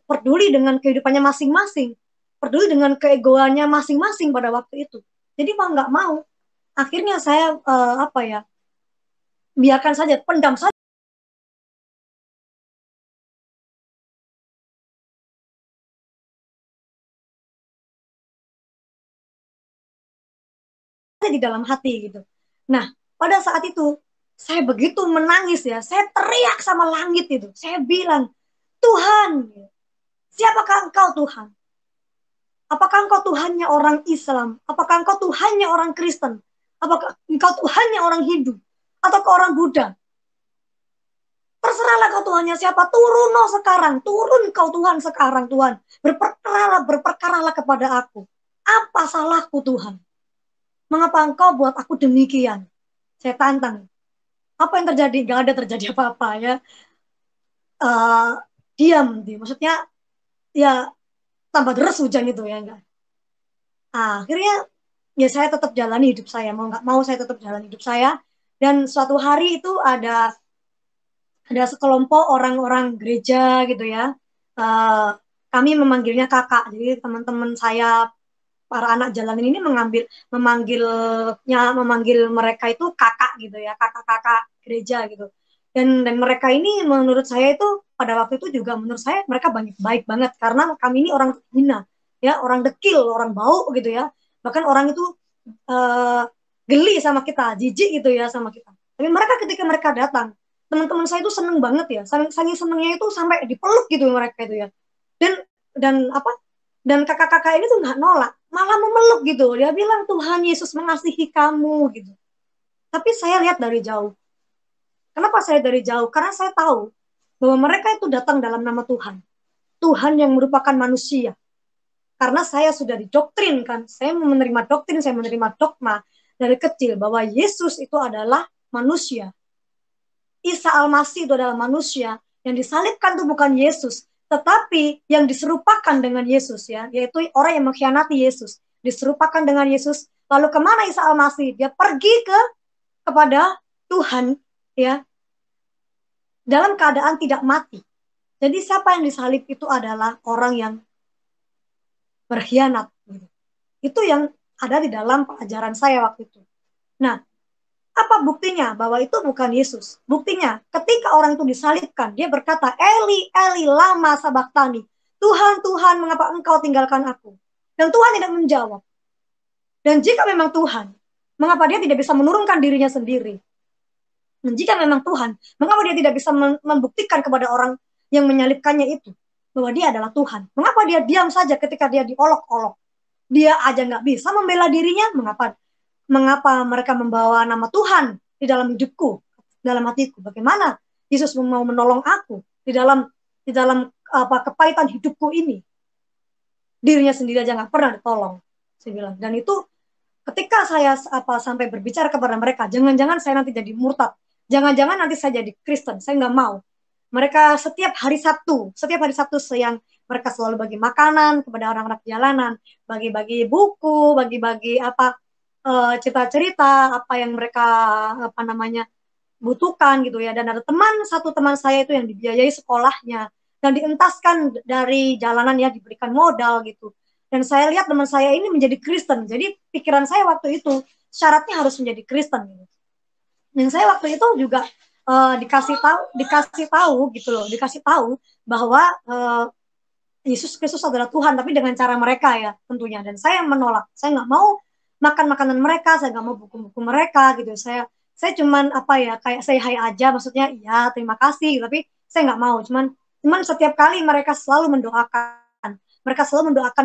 peduli dengan kehidupannya masing-masing, peduli dengan keegoannya masing-masing pada waktu itu. Jadi mau nggak mau, akhirnya saya apa ya, biarkan saja, pendam saja di dalam hati gitu. Nah, pada saat itu saya begitu menangis ya, saya teriak sama langit itu, saya bilang, Tuhan, siapakah engkau Tuhan? Apakah engkau Tuhannya orang Islam? Apakah engkau Tuhannya orang Kristen? Apakah engkau Tuhannya orang Hindu? Atau ke orang Buddha? Terserahlah kau Tuhannya siapa, turun no sekarang, turun kau Tuhan sekarang Tuhan. Berperkaralah kepada aku. Apa salahku Tuhan? Mengapa engkau buat aku demikian? Saya tantang. Apa yang terjadi? Gak ada terjadi apa-apa ya. Diam, maksudnya ya tambah deras hujan itu ya enggak. Akhirnya ya saya tetap jalani hidup saya, mau nggak mau saya tetap jalani hidup saya. Dan suatu hari itu ada sekelompok orang-orang gereja gitu ya. Kami memanggilnya kakak. Jadi teman-teman saya, para anak jalanan ini memanggil mereka itu kakak gitu ya, kakak-kakak gereja gitu. Dan mereka ini menurut saya itu pada waktu itu juga menurut saya mereka baik banget karena kami ini orang hina ya, orang dekil, orang bau gitu ya. Bahkan orang itu uh, geli sama kita, jijik gitu ya sama kita. Tapi mereka ketika mereka datang, teman-teman saya itu seneng banget ya, saking senengnya itu sampai dipeluk gitu mereka itu ya. Dan apa? Dan kakak-kakak ini tuh nggak nolak, malah memeluk gitu. Dia bilang Tuhan Yesus mengasihi kamu gitu. Tapi saya lihat dari jauh. Kenapa saya dari jauh? Karena saya tahu bahwa mereka itu datang dalam nama Tuhan. Tuhan yang merupakan manusia. Karena saya sudah didoktrinkan, saya menerima doktrin, saya menerima dogma dari kecil bahwa Yesus itu adalah manusia. Isa Al-Masih itu adalah manusia, yang disalibkan itu bukan Yesus, tetapi yang diserupakan dengan Yesus ya, yaitu orang yang mengkhianati Yesus, diserupakan dengan Yesus. Lalu kemana Isa Al-Masih? Dia pergi kepada Tuhan ya, dalam keadaan tidak mati. Jadi siapa yang disalib itu adalah orang yang berkhianat. Itu yang ada di dalam pelajaran saya waktu itu. Nah, apa buktinya bahwa itu bukan Yesus? Buktinya ketika orang itu disalibkan, dia berkata, Eli, Eli, lama sabaktani. Tuhan, Tuhan, mengapa engkau tinggalkan aku? Dan Tuhan tidak menjawab. Dan jika memang Tuhan, mengapa dia tidak bisa menurunkan dirinya sendiri? Dan jika memang Tuhan, mengapa dia tidak bisa membuktikan kepada orang yang menyalibkannya itu bahwa dia adalah Tuhan? Mengapa dia diam saja ketika dia diolok-olok? Dia aja nggak bisa membela dirinya, mengapa mereka membawa nama Tuhan di dalam hidupku, dalam hatiku? Bagaimana Yesus mau menolong aku di dalam kepahitan hidupku ini? Dirinya sendiri aja nggak pernah ditolong, saya bilang. Dan itu ketika saya sampai berbicara kepada mereka, jangan-jangan saya nanti jadi murtad, jangan-jangan nanti saya jadi Kristen, saya nggak mau. Mereka setiap hari Sabtu siang, mereka selalu bagi makanan kepada orang-orang jalanan, bagi-bagi buku, bagi-bagi cerita-cerita apa yang mereka butuhkan gitu ya. Dan ada satu teman saya itu yang dibiayai sekolahnya dan dientaskan dari jalanan ya, diberikan modal gitu. Dan saya lihat teman saya ini menjadi Kristen. Jadi pikiran saya waktu itu syaratnya harus menjadi Kristen gitu. Dan saya waktu itu juga dikasih tahu bahwa Yesus Kristus adalah Tuhan, tapi dengan cara mereka ya tentunya. Dan saya menolak, saya nggak mau makan makanan mereka, saya nggak mau buku-buku mereka gitu. Saya cuman kayak say hi aja, maksudnya iya terima kasih, tapi saya nggak mau. Cuman setiap kali mereka selalu mendoakan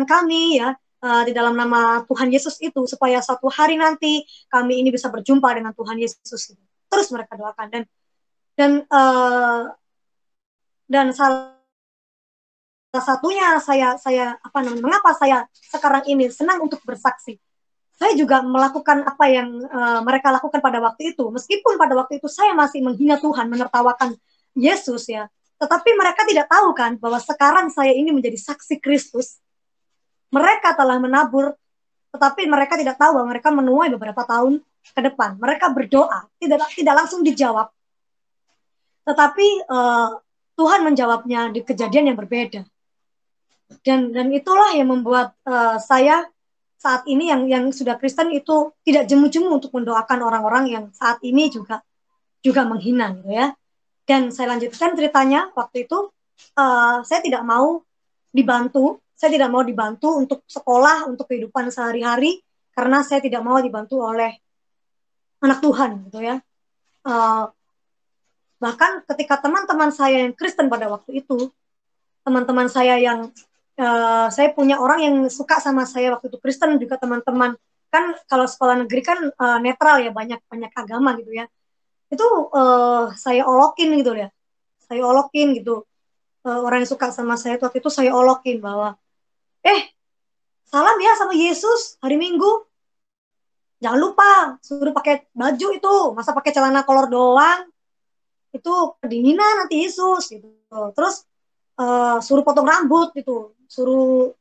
kami ya, di dalam nama Tuhan Yesus itu, supaya suatu hari nanti kami ini bisa berjumpa dengan Tuhan Yesus. Terus mereka doakan. Dan salah satunya mengapa saya sekarang ini senang untuk bersaksi. Saya juga melakukan apa yang mereka lakukan pada waktu itu. Meskipun pada waktu itu saya masih menghina Tuhan, menertawakan Yesus ya. Tetapi mereka tidak tahu kan bahwa sekarang saya ini menjadi saksi Kristus. Mereka telah menabur, tetapi mereka tidak tahu bahwa mereka menuai beberapa tahun ke depan. Mereka berdoa, tidak langsung dijawab. Tetapi Tuhan menjawabnya di kejadian yang berbeda. Dan itulah yang membuat saya saat ini yang sudah Kristen itu tidak jemu-jemu untuk mendoakan orang-orang yang saat ini juga menghina gitu ya. Dan saya lanjutkan ceritanya, waktu itu saya tidak mau dibantu untuk sekolah, untuk kehidupan sehari-hari, karena saya tidak mau dibantu oleh anak Tuhan gitu ya. Bahkan ketika teman-teman saya yang Kristen pada waktu itu, teman-teman saya yang saya punya orang yang suka sama saya waktu itu Kristen juga, teman-teman kan kalau sekolah negeri kan netral ya, banyak agama gitu ya. Itu saya olokin gitu, orang yang suka sama saya waktu itu saya olokin bahwa salam ya sama Yesus hari Minggu, jangan lupa suruh pakai baju itu, masa pakai celana kolor doang, itu kedinginan nanti Yesus gitu. Terus suruh potong rambut gitu, suruh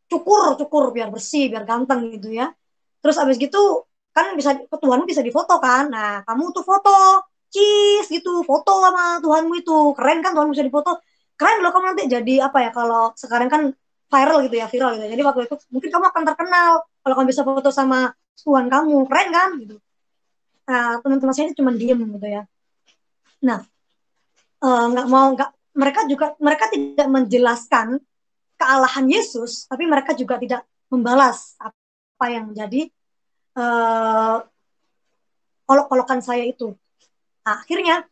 cukur biar bersih, biar ganteng gitu ya. Terus abis gitu kan Tuhanmu bisa difoto kan, nah kamu tuh foto cheese gitu, foto sama Tuhanmu itu keren kan, Tuhanmu bisa difoto, keren loh kamu nanti jadi kalau sekarang kan viral gitu ya, jadi waktu itu mungkin kamu akan terkenal kalau kamu bisa foto sama Tuhan kamu, keren kan gitu. Nah teman-teman saya cuma diem gitu ya. Nah mereka tidak menjelaskan kealahan Yesus, tapi mereka juga tidak membalas apa yang menjadi olok-olokan saya itu. Akhirnya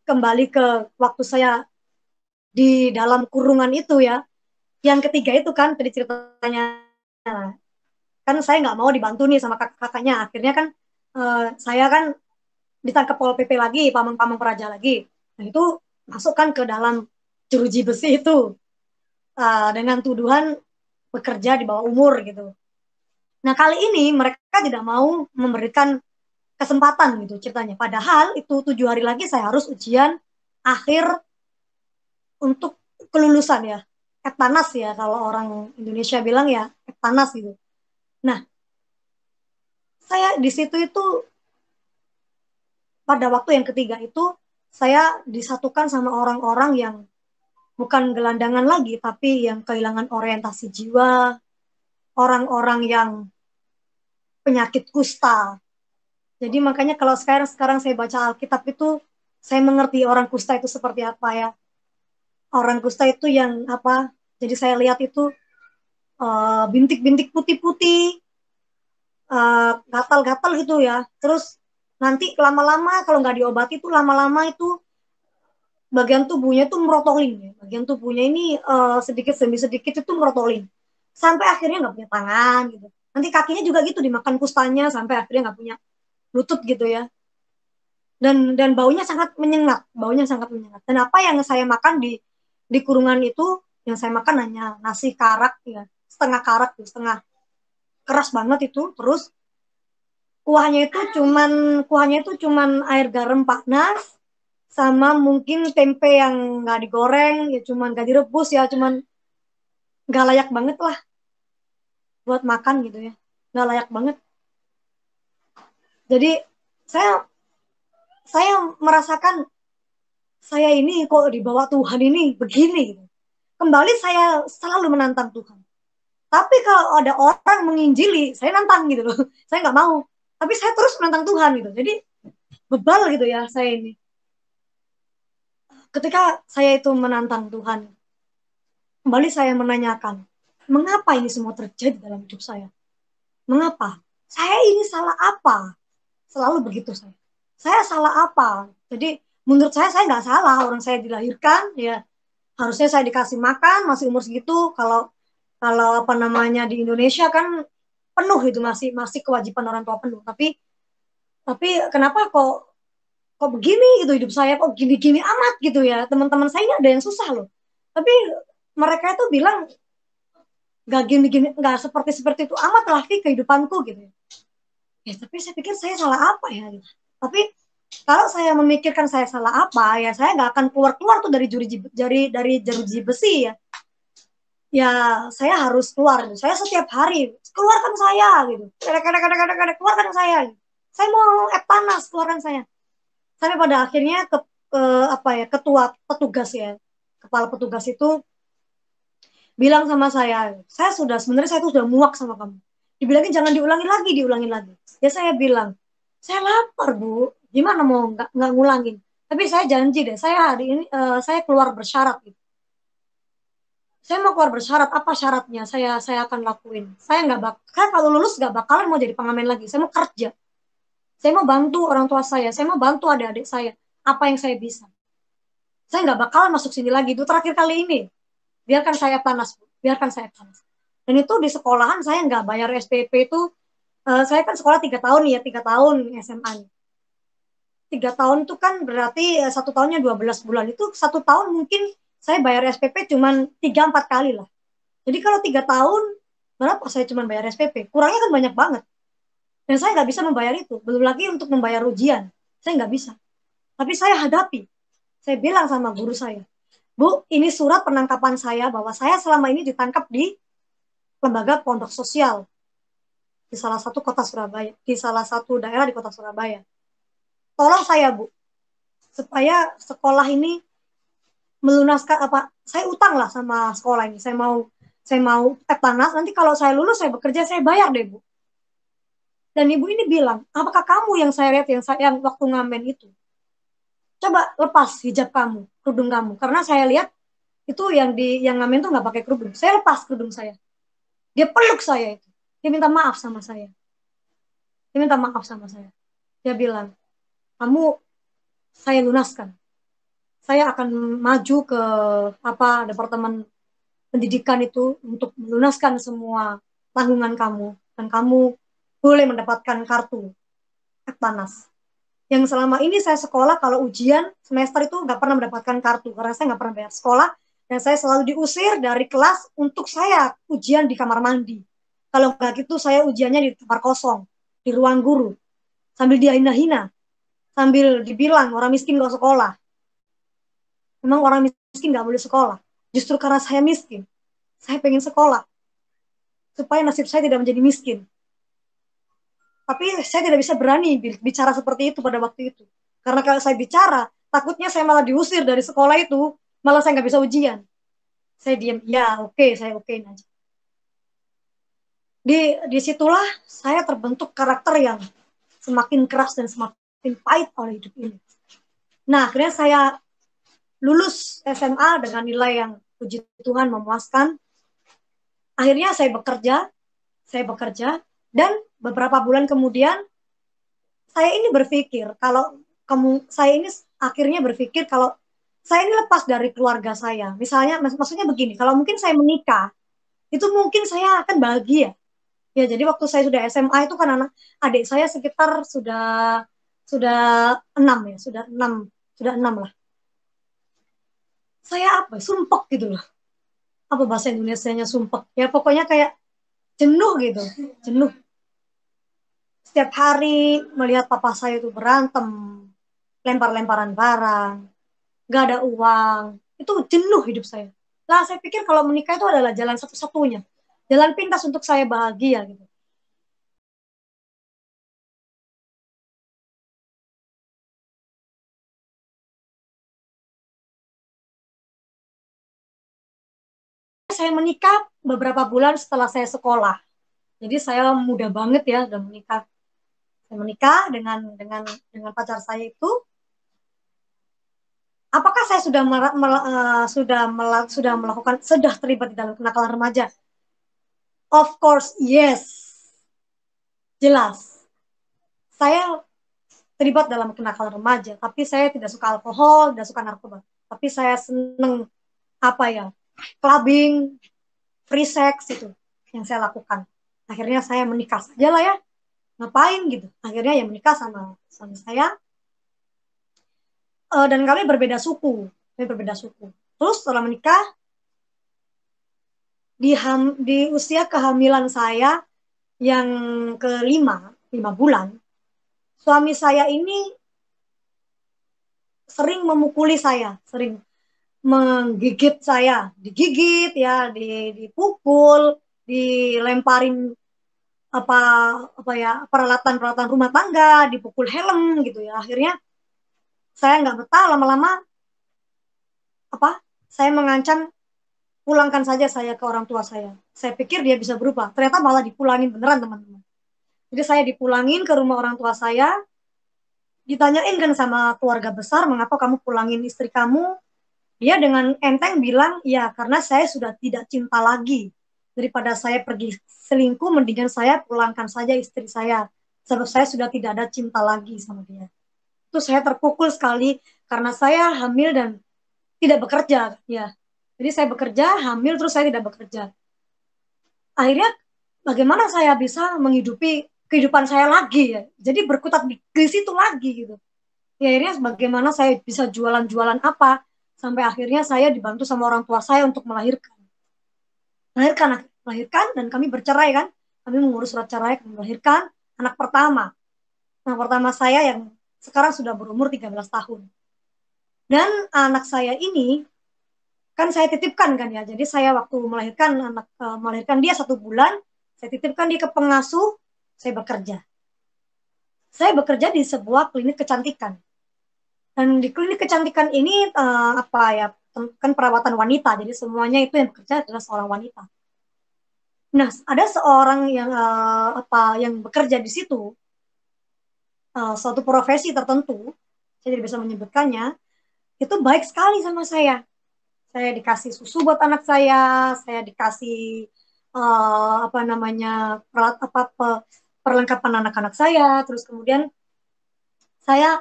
kembali ke waktu saya di dalam kurungan itu ya. Yang ketiga itu kan tadi ceritanya, kan saya nggak mau dibantu nih sama kakaknya. Akhirnya kan saya kan ditangkap Pol PP lagi, Pamong-Pamong Praja lagi. Nah itu masukkan ke dalam jeruji besi itu dengan tuduhan bekerja di bawah umur gitu. Nah kali ini mereka tidak mau memberikan kesempatan gitu ceritanya. Padahal itu 7 hari lagi saya harus ujian akhir untuk kelulusan ya. Eptanas ya kalau orang Indonesia bilang ya Eptanas gitu. Nah saya di situ itu pada waktu yang ketiga itu saya disatukan sama orang-orang yang bukan gelandangan lagi tapi yang kehilangan orientasi jiwa, orang-orang yang penyakit kusta. Jadi makanya kalau sekarang saya baca Alkitab itu saya mengerti orang kusta itu seperti apa ya. Orang kusta itu yang apa? Jadi saya lihat itu bintik-bintik putih-putih, gatal-gatal gitu ya. Terus nanti lama-lama kalau nggak diobati itu lama-lama itu bagian tubuhnya tuh merotolin ya. Bagian tubuhnya ini sedikit demi sedikit itu merotolin. Sampai akhirnya nggak punya tangan gitu. Nanti kakinya juga gitu dimakan kustanya sampai akhirnya nggak punya lutut gitu ya. Dan baunya sangat menyengat, baunya sangat menyengat. Dan apa yang saya makan di kurungan itu, yang saya makan hanya nasi karak ya, setengah karak, setengah keras banget itu. Terus kuahnya itu cuman air garam panas sama mungkin tempe yang nggak digoreng ya, cuman nggak direbus ya, cuman nggak layak banget lah buat makan gitu ya, nggak layak banget. Jadi saya saya merasakan saya ini kok dibawa Tuhan ini begini gitu. Kembali saya selalu menantang Tuhan. Tapi kalau ada orang menginjili, saya nantang gitu loh. Saya nggak mau. Tapi saya terus menantang Tuhan gitu. Jadi bebal gitu ya saya ini. Ketika saya itu menantang Tuhan, kembali saya menanyakan, mengapa ini semua terjadi dalam hidup saya? Mengapa? Saya ini salah apa? Selalu begitu saya. Saya salah apa? Jadi menurut saya nggak salah. Orang saya dilahirkan, ya harusnya saya dikasih makan masih umur segitu. Kalau kalau apa namanya di Indonesia kan penuh itu, masih masih kewajiban orang tua penuh. Tapi kenapa kok begini gitu hidup saya, kok gini-gini amat gitu ya. Teman-teman saya ini ada yang susah loh. Tapi mereka itu bilang gak gini-gini, gak seperti itu amat lah kehidupanku gitu. Ya tapi saya pikir saya salah apa ya gitu. Tapi kalau saya memikirkan saya salah apa ya, saya nggak akan keluar tuh dari jeruji besi ya. Ya saya harus keluar. Saya setiap hari keluarkan saya gitu. Kadang-kadang keluarkan saya. Saya mau panas, keluarkan saya. Sampai pada akhirnya ke apa ya, ketua petugas ya, kepala petugas itu bilang sama saya sudah sebenarnya saya tuh sudah muak sama kamu. Dibilangin jangan diulangin lagi. Ya saya bilang, saya lapar bu, gimana mau nggak ngulangin? Tapi saya janji deh, saya hari ini saya keluar bersyarat gitu. Saya mau keluar bersyarat, apa syaratnya? Saya akan lakuin. Saya kalau lulus nggak bakalan mau jadi pengamen lagi. Saya mau kerja. Saya mau bantu orang tua saya mau bantu adik-adik saya. Apa yang saya bisa. Saya nggak bakalan masuk sini lagi. Itu terakhir kali ini. Biarkan saya panas, Bu. Biarkan saya panas. Dan itu di sekolahan saya nggak bayar SPP itu. Saya kan sekolah 3 tahun ya, 3 tahun SMA. 3 tahun itu kan berarti 1 tahunnya 12 bulan. Itu 1 tahun mungkin saya bayar SPP cuma 3-4 kali lah. Jadi kalau 3 tahun, berapa saya cuma bayar SPP? Kurangnya kan banyak banget. Dan saya nggak bisa membayar itu. Belum lagi untuk membayar ujian. Saya nggak bisa. Tapi saya hadapi. Saya bilang sama guru saya, Bu, ini surat penangkapan saya bahwa saya selama ini ditangkap di lembaga pondok sosial di salah satu kota Surabaya, di salah satu daerah di kota Surabaya. Tolong saya, Bu, supaya sekolah ini melunaskan apa? Saya utang lah sama sekolah ini. Saya mau panas. Nanti kalau saya lulus, saya bekerja, saya bayar deh, Bu. Dan ibu ini bilang, apakah kamu yang saya lihat yang waktu ngamen itu? Coba lepas hijab kamu, kerudung kamu. Karena saya lihat itu yang ngamen tuh nggak pakai kerudung. Saya lepas kerudung saya. Dia peluk saya itu. Dia minta maaf sama saya. Dia minta maaf sama saya. Dia bilang, kamu saya lunaskan. Saya akan maju ke departemen pendidikan itu untuk melunaskan semua tanggungan kamu, dan kamu boleh mendapatkan kartu Aktanas. Yang selama ini saya sekolah, kalau ujian semester itu nggak pernah mendapatkan kartu karena saya nggak pernah bayar sekolah, dan saya selalu diusir dari kelas untuk saya ujian di kamar mandi. Kalau nggak gitu saya ujiannya di kamar kosong, di ruang guru, sambil dihina-hina, sambil dibilang orang miskin gak sekolah. Memang orang miskin nggak boleh sekolah. Justru karena saya miskin, saya pengen sekolah supaya nasib saya tidak menjadi miskin. Tapi saya tidak bisa berani bicara seperti itu pada waktu itu. Karena kalau saya bicara, takutnya saya malah diusir dari sekolah itu, malah saya nggak bisa ujian. Saya diam, ya oke, saya okein aja. Disitulah saya terbentuk karakter yang semakin keras dan semakin pahit oleh hidup ini. Nah, akhirnya saya lulus SMA dengan nilai yang puji Tuhan memuaskan. Akhirnya saya bekerja, dan beberapa bulan kemudian saya ini berpikir kalau saya ini akhirnya berpikir kalau saya ini lepas dari keluarga saya. Misalnya, maksudnya begini, kalau mungkin saya menikah, itu mungkin saya akan bahagia. Ya, jadi waktu saya sudah SMA itu kan adik saya sekitar sudah 6 ya, sudah enam lah. Saya sumpek gitu loh. Apa bahasa Indonesianya sumpek? Ya pokoknya kayak jenuh gitu, jenuh. Setiap hari melihat papa saya itu berantem, lempar-lemparan barang, gak ada uang, itu jenuh hidup saya. Lah saya pikir kalau menikah itu adalah jalan satu-satunya, jalan pintas untuk saya bahagia gitu. Saya menikah beberapa bulan setelah saya sekolah, jadi saya muda banget ya udah menikah. Saya menikah dengan pacar saya itu. Apakah saya sudah melakukan, sudah terlibat di dalam kenakalan remaja? Of course yes, jelas. Saya terlibat dalam kenakalan remaja, tapi saya tidak suka alkohol, tidak suka narkoba. Tapi saya seneng clubbing, free sex itu yang saya lakukan. Akhirnya saya menikah saja lah ya, ngapain gitu. Akhirnya ya menikah sama suami saya, dan kami berbeda suku. Terus setelah menikah, di usia kehamilan saya yang kelima, 5 bulan, suami saya ini sering memukuli saya, sering menggigit saya, digigit ya, dipukul, dilemparin apa apa ya, peralatan-peralatan rumah tangga, dipukul helm gitu ya. Akhirnya saya nggak betah, lama-lama saya mengancam, pulangkan saja saya ke orang tua saya. Saya pikir dia bisa berubah, ternyata malah dipulangin beneran teman-teman. Jadi saya dipulangin ke rumah orang tua saya, ditanyain kan sama keluarga besar, mengapa kamu pulangin istri kamu? Dia dengan enteng bilang, ya karena saya sudah tidak cinta lagi. Daripada saya pergi selingkuh, mendingan saya pulangkan saja istri saya. Sebab saya sudah tidak ada cinta lagi sama dia. Itu saya terpukul sekali karena saya hamil dan tidak bekerja. Ya, jadi saya bekerja, hamil, terus saya tidak bekerja. Akhirnya bagaimana saya bisa menghidupi kehidupan saya lagi ya. Jadi berkutat di situ lagi gitu. Ya, akhirnya bagaimana saya bisa jualan-jualan apa, sampai akhirnya saya dibantu sama orang tua saya untuk melahirkan dan kami bercerai kan, kami mengurus surat cerai, kami melahirkan anak pertama saya yang sekarang sudah berumur 13 tahun. Dan anak saya ini kan saya titipkan kan ya, jadi saya waktu melahirkan dia 1 bulan, saya titipkan dia ke pengasuh, saya bekerja di sebuah klinik kecantikan. Dan di klinik kecantikan ini kan perawatan wanita, jadi semuanya itu yang bekerja adalah seorang wanita. Nah, ada seorang yang bekerja di situ, suatu profesi tertentu, saya tidak bisa menyebutkannya, itu baik sekali sama saya. Saya dikasih susu buat anak saya dikasih perlengkapan anak-anak saya, terus kemudian saya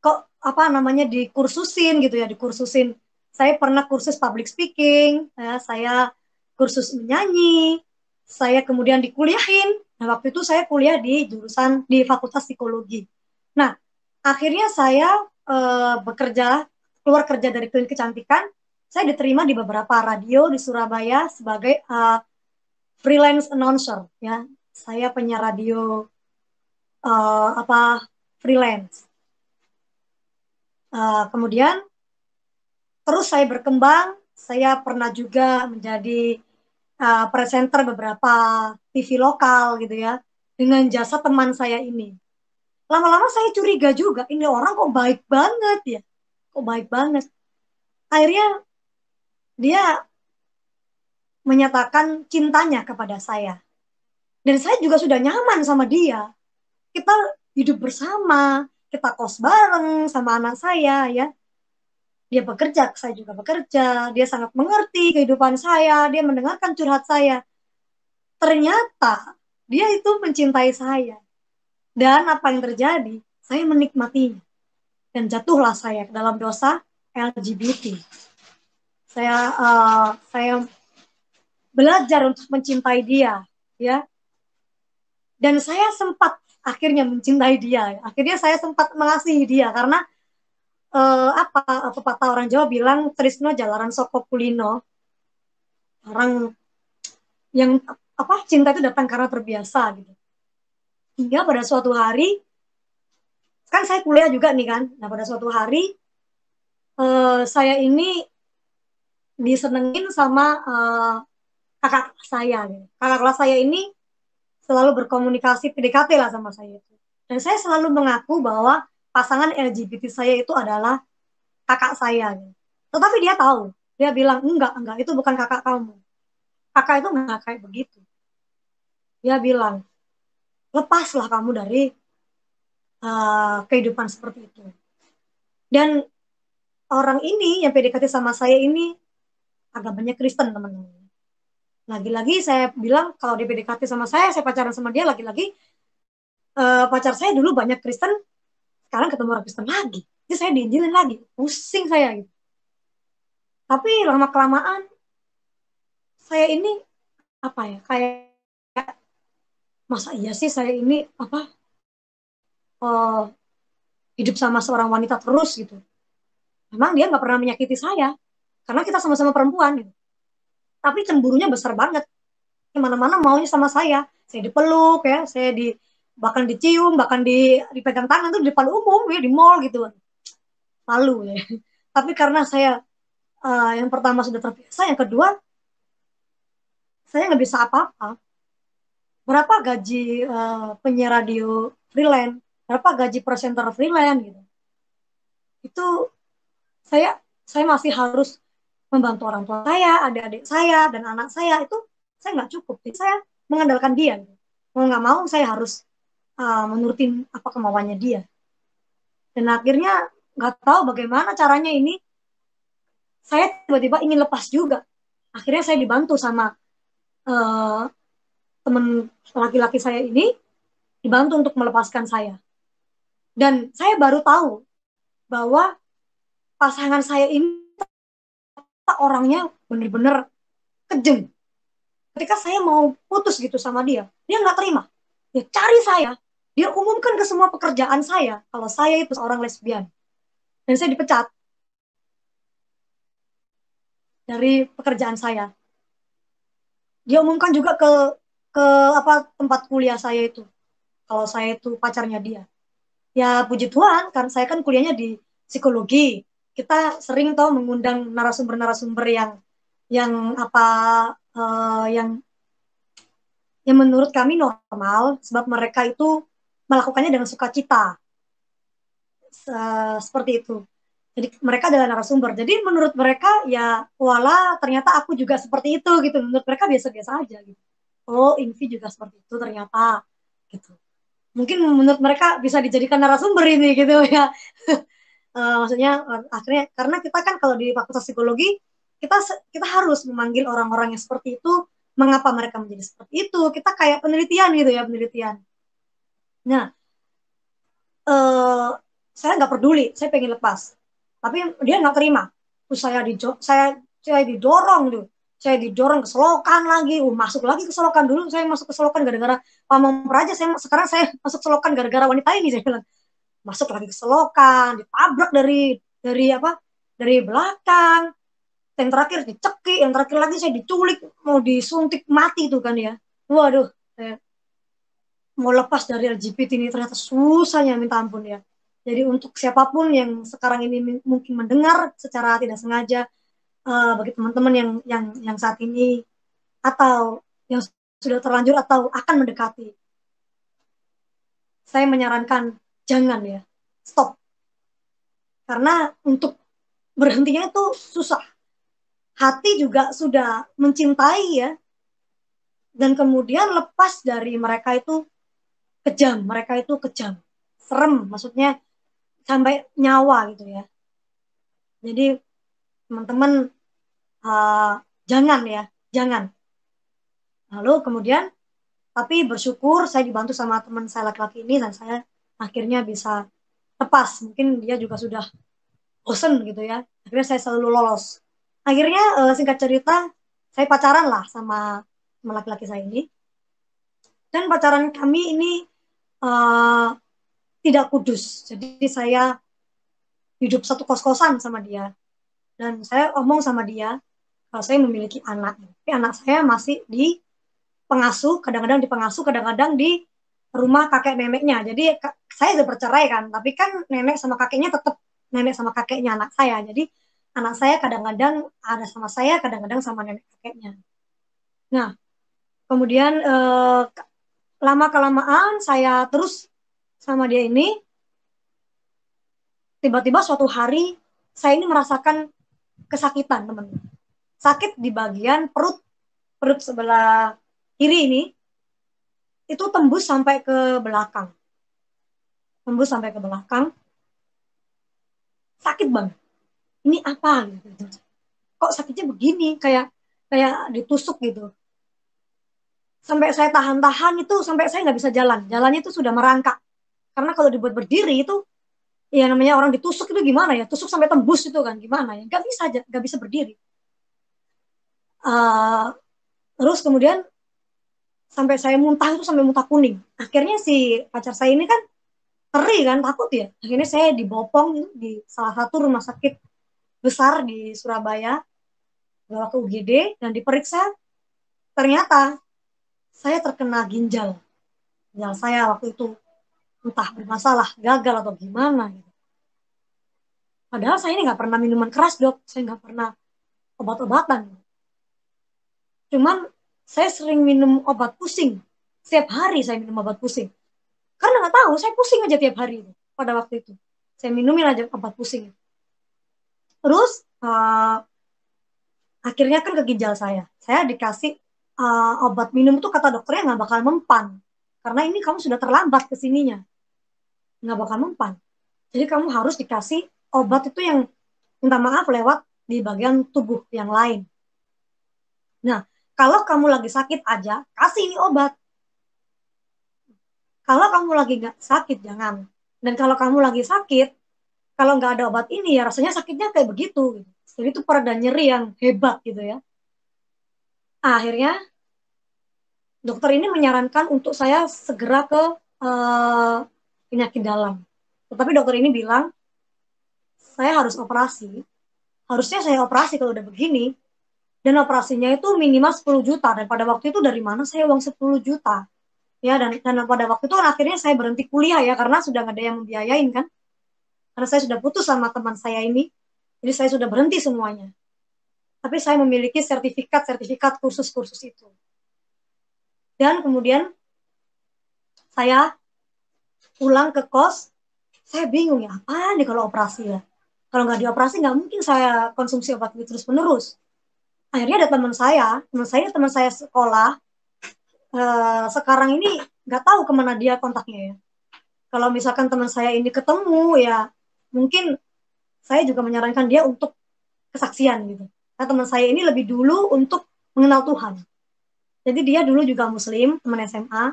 kok apa namanya dikursusin gitu ya, dikursusin. Saya pernah kursus public speaking, ya, saya kursus menyanyi, saya kemudian dikuliahin. Nah, waktu itu saya kuliah di jurusan di Fakultas Psikologi. Nah, akhirnya saya bekerja, keluar kerja dari klinik kecantikan, saya diterima di beberapa radio di Surabaya sebagai freelance announcer, ya. Saya penyiar radio freelance. Kemudian terus saya berkembang, saya pernah juga menjadi presenter beberapa TV lokal gitu ya, dengan jasa teman saya ini. Lama-lama saya curiga juga, ini orang kok baik banget ya, kok baik banget. Akhirnya dia menyatakan cintanya kepada saya. Dan saya juga sudah nyaman sama dia. Kita hidup bersama, kita kos bareng sama anak saya ya. Dia bekerja, saya juga bekerja. Dia sangat mengerti kehidupan saya, dia mendengarkan curhat saya. Ternyata dia itu mencintai saya. Dan apa yang terjadi? Saya menikmatinya. Dan jatuhlah saya ke dalam dosa LGBT. Saya belajar untuk mencintai dia, ya. Dan saya sempat akhirnya mencintai dia. Akhirnya saya sempat mengasihi dia karena pepatah orang Jawa bilang tresno jalaran soko kulino. Orang yang cinta itu datang karena terbiasa gitu. Hingga pada suatu hari, kan saya kuliah juga nih kan. Nah pada suatu hari saya ini disenengin sama kakak saya. Gitu. Kakak kelas saya ini selalu berkomunikasi PDKT lah sama saya. Dan saya selalu mengaku bahwa pasangan LGBT saya itu adalah kakak saya. Gitu. Tetapi dia tahu. Dia bilang, enggak, itu bukan kakak kamu. Kakak itu enggak kayak begitu. Dia bilang, lepaslah kamu dari kehidupan seperti itu. Dan orang ini yang PDKT sama saya ini agamanya Kristen, teman-teman. Lagi-lagi saya bilang kalau dia PDKT sama saya pacaran sama dia, lagi-lagi pacar saya dulu banyak Kristen, sekarang ketemu orang Kristen lagi. Jadi saya diinjilin lagi, pusing saya gitu. Tapi lama-kelamaan saya ini kayak masa iya sih saya ini hidup sama seorang wanita terus gitu. Memang dia nggak pernah menyakiti saya karena kita sama-sama perempuan gitu. Tapi cemburunya besar banget. Kemana-mana maunya sama saya dipeluk ya, bahkan dicium, bahkan dipegang tangan tuh di depan umum ya, di mall gitu. Malu ya. Tapi karena saya yang pertama sudah terbiasa, yang kedua saya nggak bisa apa-apa. Berapa gaji penyiar radio freelance, berapa gaji presenter freelance gitu. Itu saya masih harus membantu orang tua saya, adik-adik saya, dan anak saya. Itu saya nggak cukup. Jadi saya mengandalkan dia. Gitu. Mau nggak mau saya harus menurutin apa kemauannya dia. Dan akhirnya nggak tahu bagaimana caranya ini, saya tiba-tiba ingin lepas juga. Akhirnya saya dibantu sama teman laki-laki saya ini, dibantu untuk melepaskan saya. Dan saya baru tahu bahwa pasangan saya ini orangnya benar-benar kejam. Ketika saya mau putus gitu sama dia nggak terima. Dia cari saya, dia umumkan ke semua pekerjaan saya kalau saya itu seorang lesbian. Dan saya dipecat dari pekerjaan saya. Dia umumkan juga ke tempat kuliah saya itu, kalau saya itu pacarnya dia. Ya puji Tuhan, karena saya kan kuliahnya di psikologi. Kita sering mengundang narasumber-narasumber yang yang menurut kami normal, sebab mereka itu melakukannya dengan sukacita. Seperti itu. Jadi mereka adalah narasumber. Jadi menurut mereka ya wala ternyata aku juga seperti itu gitu. Menurut mereka biasa-biasa aja gitu. Oh, Invi juga seperti itu ternyata gitu. Mungkin menurut mereka bisa dijadikan narasumber ini gitu ya. Maksudnya akhirnya karena kita kan kalau di Fakultas Psikologi kita harus memanggil orang-orang yang seperti itu, mengapa mereka menjadi seperti itu. Kita kayak penelitian gitu ya, penelitian. Nah, saya nggak peduli, saya pengen lepas. Tapi dia nggak terima. Terus saya didorong tuh. Saya didorong ke selokan lagi, masuk lagi ke selokan. Dulu saya masuk ke selokan gara-gara pamong praja, sekarang saya masuk selokan gara-gara wanita ini, saya bilang. Masuk lagi ke selokan, ditabrak dari apa? Dari belakang. Yang terakhir dicekik, yang terakhir lagi saya diculik, mau disuntik mati tuh kan ya. Waduh, saya mau lepas dari LGBT ini ternyata susahnya minta ampun ya. Jadi untuk siapapun yang sekarang ini mungkin mendengar secara tidak sengaja, bagi teman-teman yang saat ini atau yang sudah terlanjur atau akan mendekati, saya menyarankan jangan ya, stop. Karena untuk berhentinya itu susah. Hati juga sudah mencintai ya, dan kemudian lepas dari mereka itu kejam, serem, maksudnya sampai nyawa gitu ya. Jadi teman-teman, jangan ya, jangan. Lalu kemudian, tapi bersyukur saya dibantu sama teman saya laki-laki ini dan saya akhirnya bisa lepas. Mungkin dia juga sudah bosen gitu ya. Akhirnya saya selalu lolos. Akhirnya singkat cerita, saya pacaran lah sama laki-laki saya ini. Dan pacaran kami ini uh, tidak kudus. Jadi saya hidup satu kos-kosan sama dia. Dan saya omong sama dia, kalau saya memiliki anak. Tapi anak saya masih di pengasuh, kadang-kadang di pengasuh, kadang-kadang di rumah kakek neneknya. Jadi saya sudah bercerai kan, tapi kan nenek sama kakeknya tetap nenek sama kakeknya anak saya. Jadi anak saya kadang-kadang ada sama saya, kadang-kadang sama nenek kakeknya. Nah, kemudian lama-kelamaan saya terus sama dia ini, tiba-tiba suatu hari saya ini merasakan kesakitan, teman-teman. Sakit di bagian perut sebelah kiri ini, itu tembus sampai ke belakang. Tembus sampai ke belakang. Sakit banget. Ini apa gitu. Kok sakitnya begini, kayak ditusuk gitu. Sampai saya tahan-tahan itu, sampai saya nggak bisa jalan. Jalannya itu sudah merangkak. Karena kalau dibuat berdiri itu, ya namanya orang ditusuk itu gimana ya? Tusuk sampai tembus itu kan gimana ya? Nggak bisa berdiri. Terus kemudian sampai saya muntah itu sampai muntah kuning. Akhirnya si pacar saya ini kan ngeri kan, takut ya. Akhirnya saya dibopong di salah satu rumah sakit besar di Surabaya, bawa ke UGD dan diperiksa. Ternyata saya terkena ginjal. Ginjal saya waktu itu entah bermasalah, gagal atau gimana. Gitu. Padahal saya ini nggak pernah minuman keras, dok. Saya nggak pernah obat-obatan. Cuman saya sering minum obat pusing. Setiap hari saya minum obat pusing. Karena nggak tahu, saya pusing aja tiap hari pada waktu itu. Saya minumin aja obat pusing. Terus akhirnya kan ke ginjal saya. Saya dikasih obat minum itu kata dokternya nggak bakal mempan. Karena ini kamu sudah terlambat ke sininya. Nggak bakal mempan. Jadi kamu harus dikasih obat itu yang minta maaf lewat di bagian tubuh yang lain. Nah, kalau kamu lagi sakit aja, kasih ini obat. Kalau kamu lagi nggak sakit, jangan. Dan kalau kamu lagi sakit, kalau nggak ada obat ini, ya rasanya sakitnya kayak begitu. Jadi itu pereda nyeri yang hebat gitu ya. Akhirnya, dokter ini menyarankan untuk saya segera ke penyakit dalam. Tetapi dokter ini bilang, saya harus operasi. Harusnya saya operasi kalau udah begini. Dan operasinya itu minimal 10 juta. Dan pada waktu itu dari mana saya uang 10 juta? Ya, dan pada waktu itu akhirnya saya berhenti kuliah ya, karena sudah nggak ada yang membiayain kan. Karena saya sudah putus sama teman saya ini. Jadi saya sudah berhenti semuanya. Tapi saya memiliki sertifikat kursus-kursus itu. Dan kemudian saya pulang ke kos, saya bingung ya, apa nih kalau operasi ya? Kalau nggak dioperasi nggak mungkin saya konsumsi obat ini terus-menerus. Akhirnya ada teman saya sekolah, sekarang ini nggak tahu kemana dia kontaknya ya. Kalau misalkan teman saya ini ketemu ya, mungkin saya juga menyarankan dia untuk kesaksian gitu. Nah, teman saya ini lebih dulu untuk mengenal Tuhan. Jadi dia dulu juga Muslim, teman SMA.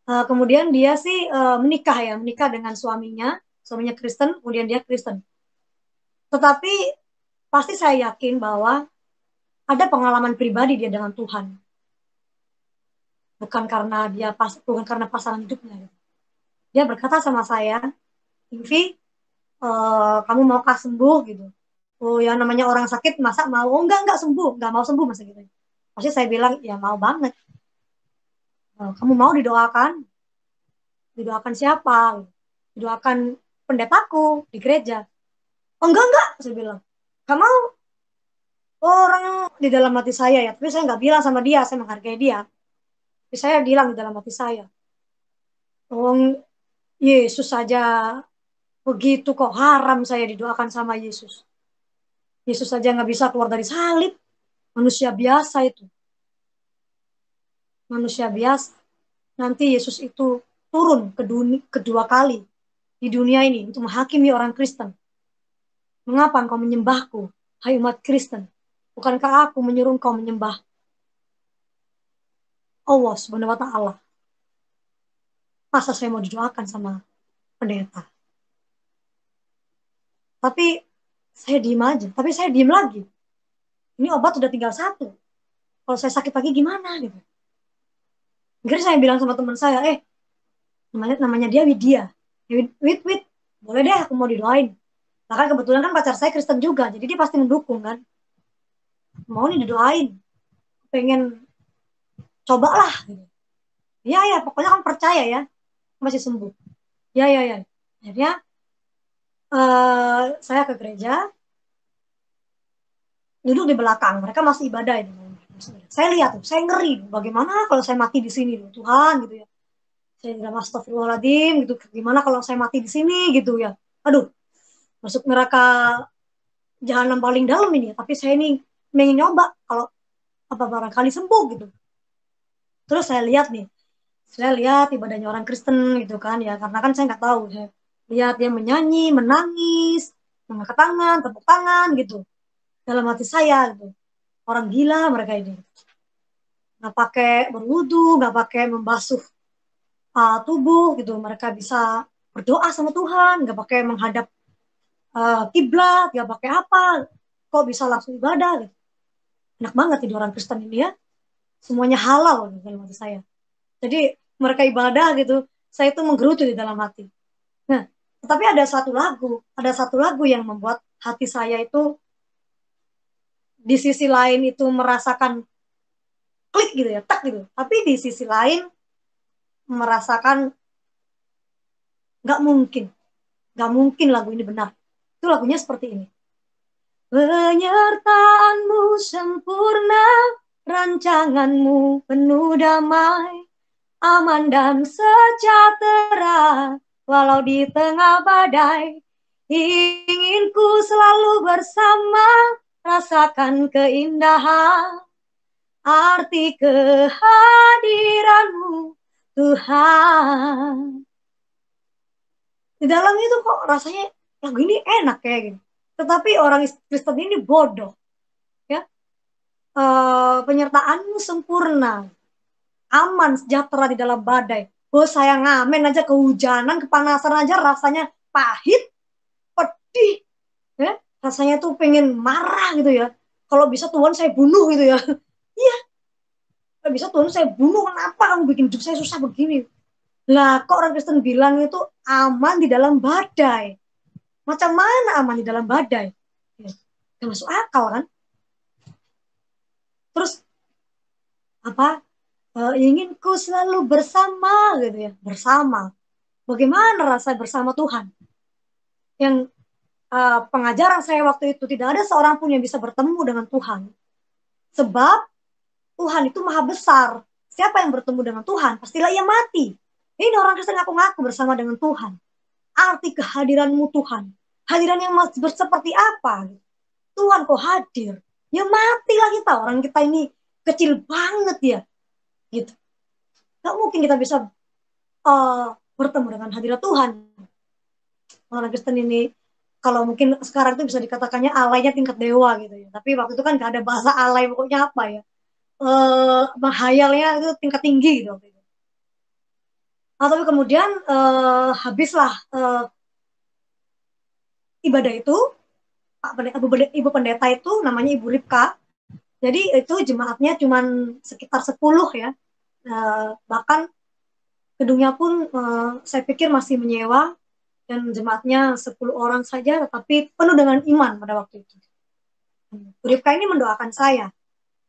Kemudian dia sih menikah dengan suaminya. suaminya Kristen, kemudian dia Kristen. Tetapi pasti saya yakin bahwa ada pengalaman pribadi dia dengan Tuhan. Bukan karena pasangan hidupnya. Dia berkata sama saya, Invi, kamu maukah sembuh gitu? Oh ya, namanya orang sakit masa mau? Oh, enggak sembuh, enggak mau sembuh masa gitu. Pasti saya bilang ya mau banget. Kamu mau didoakan? Didoakan siapa? Didoakan pendetaku di gereja. Oh enggak, saya bilang. Kamu mau? Oh, orang di dalam hati saya ya, tapi saya nggak bilang sama dia, saya menghargai dia. Tapi saya bilang di dalam hati saya, oh Yesus saja begitu kok, haram saya didoakan sama Yesus. Yesus saja nggak bisa keluar dari salib. Manusia biasa itu. Manusia biasa. Nanti Yesus itu turun kedua kali di dunia ini untuk menghakimi orang Kristen. Mengapa engkau menyembahku, hai umat Kristen? Bukankah aku menyuruh engkau menyembah Allah Subhanahu wa Ta'ala? Masa saya mau didoakan sama pendeta? Tapi saya diem aja. Tapi saya diem lagi. Ini obat sudah tinggal satu. Kalau saya sakit lagi gimana gitu. Akhirnya saya bilang sama teman saya, namanya dia Widya. Wit, boleh deh aku mau didoain. Nah kan kebetulan kan pacar saya Kristen juga, jadi dia pasti mendukung kan. Mau nih didoain. Pengen cobalah. Ya, pokoknya kan percaya ya. Masih sembuh. Ya. Akhirnya saya ke gereja, duduk di belakang. Mereka masih ibadah itu. Saya lihat tuh, saya ngeri. Bagaimana kalau saya mati di sini, Tuhan gitu ya. Saya bilang astagfirullahaladzim gitu. Gimana kalau saya mati di sini gitu ya. Aduh, masuk neraka jahanam paling dalam ini. Tapi saya ini pengen nyoba kalau apa barangkali sembuh gitu. Terus saya lihat ibadahnya orang Kristen gitu kan ya. Karena kan saya nggak tahu. Saya lihat dia menyanyi, menangis, mengangkat tangan, tepuk tangan gitu. Dalam hati saya gitu. Orang gila mereka ini. Nggak pakai berwudu, nggak pakai membasuh tubuh gitu. Mereka bisa berdoa sama Tuhan, nggak pakai menghadap kiblat, nggak pakai apa. Kok bisa langsung ibadah gitu. Enak banget ini orang Kristen ini ya. Semuanya halal gitu, dalam hati saya. Jadi mereka ibadah gitu, saya itu menggerutu di dalam hati. Nah, tetapi ada satu lagu yang membuat hati saya itu di sisi lain itu merasakan klik gitu ya, tak gitu. Tapi di sisi lain merasakan nggak mungkin lagu ini benar. Itu lagunya seperti ini. Penyertaanmu sempurna, rancanganmu penuh damai, aman dan sejahtera, walau di tengah badai. Inginku selalu bersama, rasakan keindahan, arti kehadiranmu, Tuhan. Di dalam itu kok rasanya lagu ini enak kayak gini. Tetapi orang Kristen ini bodoh. Ya, penyertaanmu sempurna, aman, sejahtera di dalam badai. Oh, saya ngamen aja kehujanan, kepanasan aja rasanya pahit, pedih. Ya, rasanya tuh pengen marah gitu ya. Kalau bisa Tuhan saya bunuh gitu ya. Iya, kalau bisa Tuhan saya bunuh. Kenapa kamu bikin hidup saya susah begini? Lah, kok orang Kristen bilang itu aman di dalam badai? Macam mana aman di dalam badai? Ya, gak masuk akal kan? Terus apa? Inginku selalu bersama gitu ya, bersama. Bagaimana rasa bersama Tuhan? Yang pengajaran saya waktu itu tidak ada seorang pun yang bisa bertemu dengan Tuhan. Sebab Tuhan itu maha besar. Siapa yang bertemu dengan Tuhan, pastilah ia mati. Ini orang Kristen ngaku-ngaku bersama dengan Tuhan. Arti kehadiranmu Tuhan. Hadiran yang seperti apa? Tuhan kok hadir. Ya matilah kita. Orang kita ini kecil banget ya. Gitu. Gak mungkin kita bisa bertemu dengan hadirat Tuhan. Orang Kristen ini kalau mungkin sekarang itu bisa dikatakannya alaynya tingkat dewa gitu ya. Tapi waktu itu kan gak ada bahasa alay, pokoknya apa ya. Menghayalnya itu tingkat tinggi gitu. Tapi kemudian habislah ibadah itu, Ibu pendeta itu namanya Ibu Ripka. Jadi itu jemaatnya cuma sekitar 10 ya. Bahkan gedungnya pun saya pikir masih menyewa, dan jemaatnya 10 orang saja, tetapi penuh dengan iman pada waktu itu. Bu Ripka ini mendoakan saya.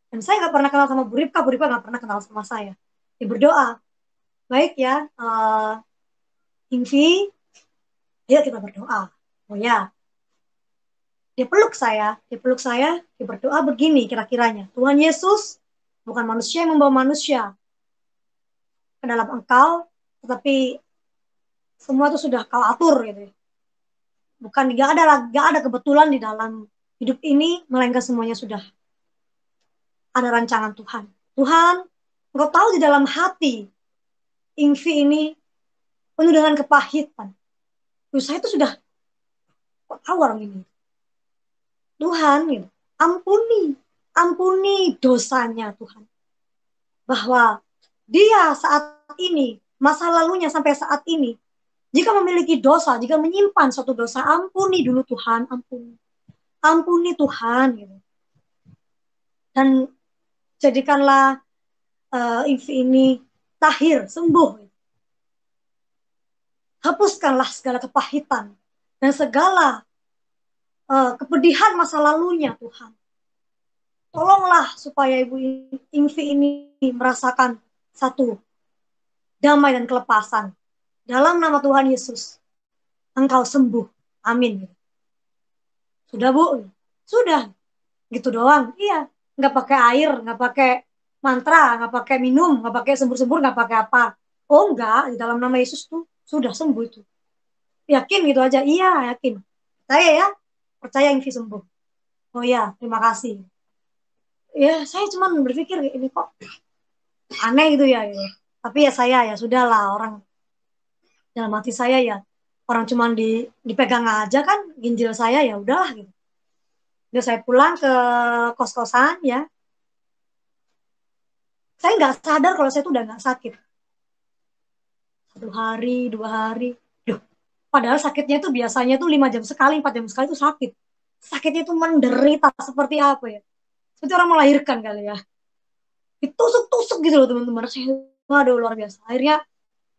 Dan saya nggak pernah kenal sama Bu Ripka nggak pernah kenal sama saya. Dia berdoa, baik ya, Ingvi, ayo kita berdoa. Oh ya, dia peluk saya, dia berdoa begini kira-kiranya. Tuhan Yesus, bukan manusia yang membawa manusia ke dalam Engkau, tetapi semua itu sudah Kau atur gitu. Bukan, gak ada kebetulan di dalam hidup ini, melainkan semuanya sudah ada rancangan Tuhan. Tuhan, Engkau tahu di dalam hati Ingvi ini penuh dengan kepahitan. Terus saya itu sudah, kok tahu orang ini? Tuhan, gitu, ampuni dosanya Tuhan. Bahwa dia saat ini, masa lalunya sampai saat ini, jika memiliki dosa, jika menyimpan suatu dosa, ampuni dulu Tuhan, ampuni Tuhan. Gitu. Dan jadikanlah Ingvi ini tahir, sembuh. Hapuskanlah segala kepahitan dan segala kepedihan masa lalunya Tuhan. Tolonglah supaya Ibu Ingvi ini merasakan satu damai dan kelepasan. Dalam nama Tuhan Yesus, Engkau sembuh. Amin. Sudah Bu? Sudah. Gitu doang. Iya. Nggak pakai air, nggak pakai mantra, nggak pakai minum, nggak pakai sembur-sembur, nggak pakai apa. Oh enggak, di dalam nama Yesus tuh sudah sembuh itu. Yakin gitu aja. Iya, yakin. Saya ya, percaya Ingvi sembuh. Oh ya, terima kasih. Ya, saya cuma berpikir ini kok aneh gitu ya. Gitu. Tapi ya saya ya sudahlah, orang dalam hati saya ya, orang cuma dipegang aja kan ginjal saya, ya udahlah gitu. Udah saya pulang ke kos-kosan ya. Saya nggak sadar kalau saya tuh udah nggak sakit. 1 hari, 2 hari. Duh, padahal sakitnya itu biasanya tuh 5 jam sekali, 4 jam sekali itu sakit. Sakitnya itu menderita seperti apa ya? Seperti orang melahirkan kali ya. Ditusuk-tusuk gitu loh teman-teman. Aduh, luar biasa. Akhirnya,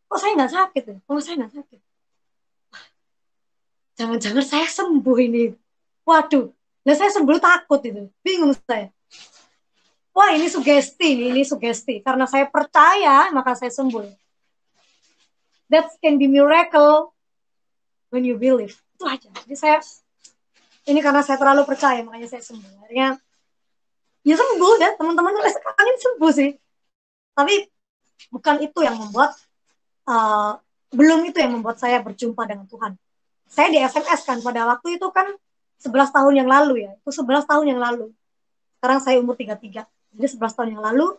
kok saya nggak sakit ya? Kok saya nggak sakit? Jangan-jangan saya sembuh ini. Waduh, nah saya sembuh takut itu. Bingung saya. Wah, ini sugesti. Karena saya percaya, maka saya sembuh. That can be miracle when you believe. Itu aja. Jadi ini karena saya terlalu percaya, makanya saya sembuh. Akhirnya, ya sembuh deh. Teman-teman sampai sekarang sembuh sih. Tapi bukan itu yang membuat, belum itu yang membuat saya berjumpa dengan Tuhan. Saya di SMS kan, pada waktu itu kan 11 tahun yang lalu ya. Itu 11 tahun yang lalu. Sekarang saya umur 33. Jadi 11 tahun yang lalu,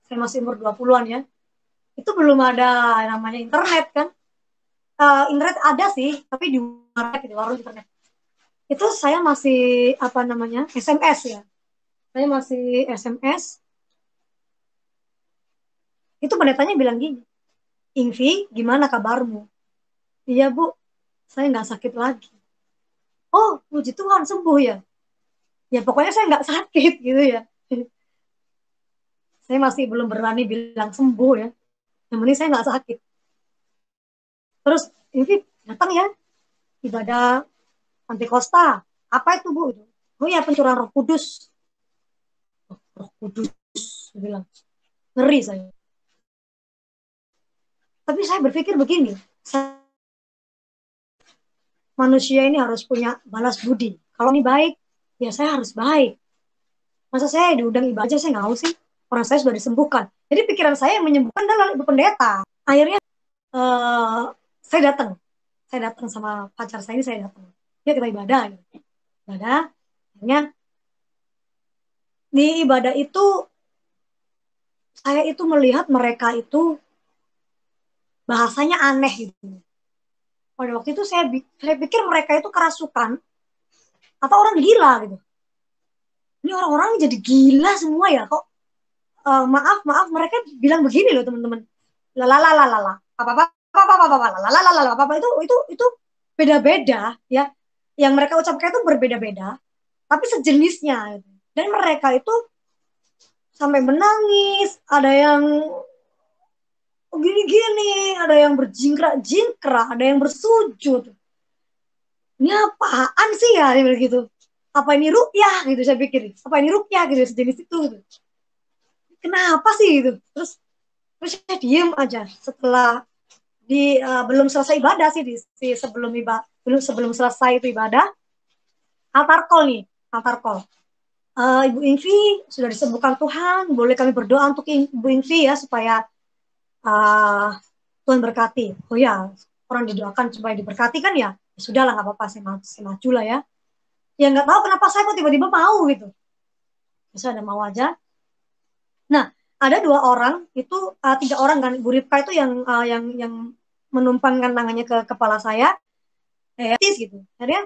saya masih umur 20-an ya. Itu belum ada namanya internet kan. Internet ada sih, tapi di warung internet. Itu saya masih, SMS ya. Saya masih SMS. Itu pendetanya bilang gini, Ingvi, gimana kabarmu? Iya Bu, saya nggak sakit lagi. Oh, puji Tuhan, sembuh ya. Ya pokoknya saya nggak sakit gitu ya. Saya masih belum berani bilang sembuh ya. Yang penting saya nggak sakit. Terus ini datang ya ibadah Pentakosta. Apa itu Bu? Oh ya, pencurahan Roh Kudus. Roh Kudus, saya bilang. Ngeri saya. Tapi saya berpikir begini, manusia ini harus punya balas budi. Kalau ini baik, ya saya harus baik. Masa saya diundang ibadah aja saya nggak mau sih? Orang saya sudah disembuhkan. Jadi pikiran saya yang menyembuhkan adalah Ibu Pendeta. Akhirnya saya datang sama pacar saya ini, saya datang. Ya kita ibadah. Ibadah. Akhirnya di ibadah itu saya itu melihat mereka itu bahasanya aneh gitu. Pada waktu itu saya pikir mereka itu kerasukan atau orang gila gitu. Ini orang-orang jadi gila semua ya kok. Maaf mereka bilang begini loh teman-teman. Lalalala apa itu beda-beda ya, yang mereka ucapkan itu berbeda-beda, tapi sejenisnya. Dan mereka itu sampai menangis, ada yang gini-gini, ada yang berjingkrak-jingkrak, ada yang bersujud. Ini apaan sih ya, gitu. Apa ini rukyah gitu, saya pikir. Apa ini rukyah gitu, sejenis itu. Gitu. Kenapa sih itu? Terus saya diem aja setelah belum selesai ibadah sih, sebelum selesai itu ibadah, altar call nih, altar call. Ibu Ingvi sudah disembuhkan Tuhan, boleh kami berdoa untuk Ibu Ingvi ya supaya Tuhan berkati. Oh ya, orang didoakan supaya diberkati kan ya, sudahlah nggak apa-apa, saya maju lah ya. Ya nggak tahu kenapa saya kok tiba-tiba mau gitu. Bisa ada mau aja. Nah, ada 2 orang itu 3 orang kan, Bu Ripka itu yang menumpangkan tangannya ke kepala saya, gitu. Akhirnya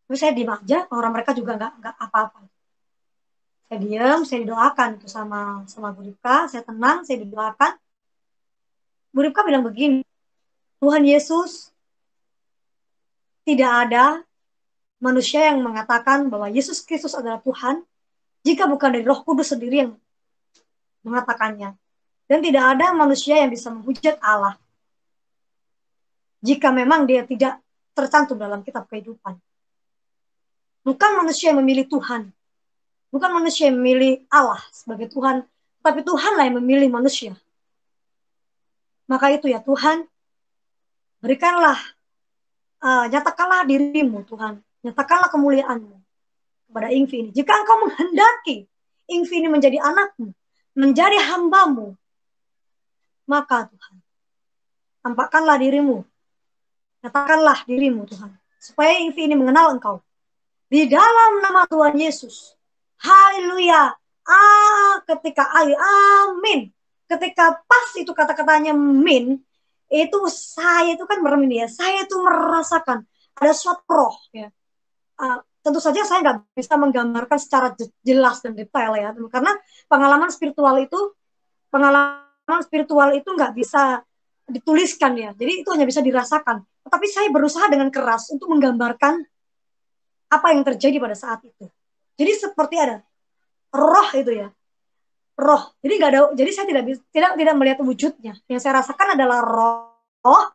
terus saya diam aja, orang mereka juga nggak apa-apa. Saya diam, saya didoakan itu sama Bu Ripka, saya tenang, saya didoakan. Bu Ripka bilang begini, Tuhan Yesus, tidak ada manusia yang mengatakan bahwa Yesus Kristus adalah Tuhan jika bukan dari Roh Kudus sendiri yang mengatakannya. Dan tidak ada manusia yang bisa menghujat Allah jika memang dia tidak tercantum dalam kitab kehidupan. Bukan manusia yang memilih Tuhan, bukan manusia yang memilih Allah sebagai Tuhan, tapi Tuhanlah yang memilih manusia. Maka itu ya Tuhan, berikanlah, nyatakanlah dirimu Tuhan, nyatakanlah kemuliaanmu kepada Ingvi ini. Jika engkau menghendaki Ingvi ini menjadi anakmu, menjadi hambamu, maka Tuhan, tampakkanlah dirimu, nyatakanlah dirimu Tuhan, supaya Ingvi ini mengenal engkau. Di dalam nama Tuhan Yesus. Haleluya. Ketika amin. Ketika pas itu kata-katanya min, itu saya itu kan merem ya. Saya itu merasakan ada suatu roh ya. Tentu saja saya nggak bisa menggambarkan secara jelas dan detail ya. Karena pengalaman spiritual itu nggak bisa dituliskan ya. Jadi itu hanya bisa dirasakan. Tetapi saya berusaha dengan keras untuk menggambarkan apa yang terjadi pada saat itu. Jadi seperti ada roh itu ya, roh. Jadi nggak ada. Jadi saya tidak melihat wujudnya. Yang saya rasakan adalah roh.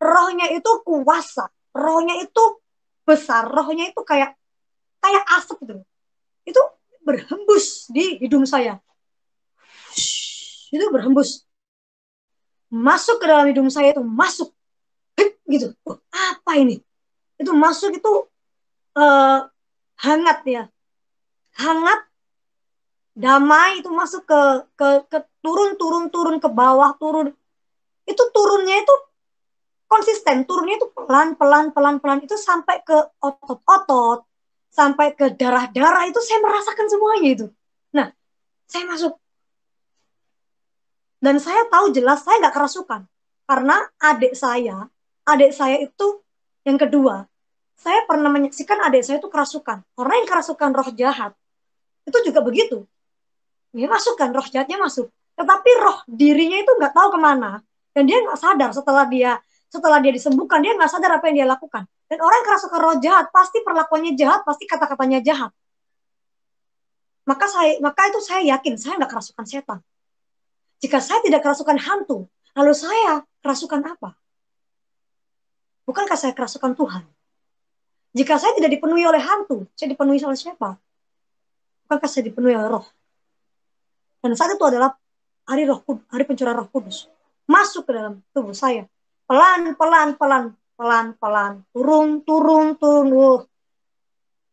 Rohnya itu kuasa. Rohnya itu besar. Rohnya itu kayak asap gitu. Itu berhembus di hidung saya. Itu berhembus. Masuk ke dalam hidung saya itu masuk. Gitu. Apa ini? Itu masuk itu hangat ya, hangat, damai, itu masuk ke turun ke bawah, itu turunnya itu konsisten, turunnya itu pelan itu sampai ke otot-otot, sampai ke darah-darah, itu saya merasakan semuanya itu. Nah, saya masuk dan saya tahu jelas saya nggak kerasukan karena adik saya itu yang kedua. Saya pernah menyaksikan adik saya itu kerasukan. Orang yang kerasukan roh jahat, itu juga begitu. Dia masuk kan, roh jahatnya masuk. Tetapi roh dirinya itu nggak tahu kemana. Dan dia nggak sadar setelah dia disembuhkan, dia nggak sadar apa yang dia lakukan. Dan orang yang kerasukan roh jahat, pasti perlakuannya jahat, pasti kata-katanya jahat. Maka itu saya yakin, saya nggak kerasukan setan. Jika saya tidak kerasukan hantu, lalu saya kerasukan apa? Bukankah saya kerasukan Tuhan? Jika saya tidak dipenuhi oleh hantu, saya dipenuhi oleh siapa? Bukankah saya dipenuhi oleh roh? Dan saat itu adalah hari pencurahan Roh Kudus. Masuk ke dalam tubuh saya. Pelan. Turun.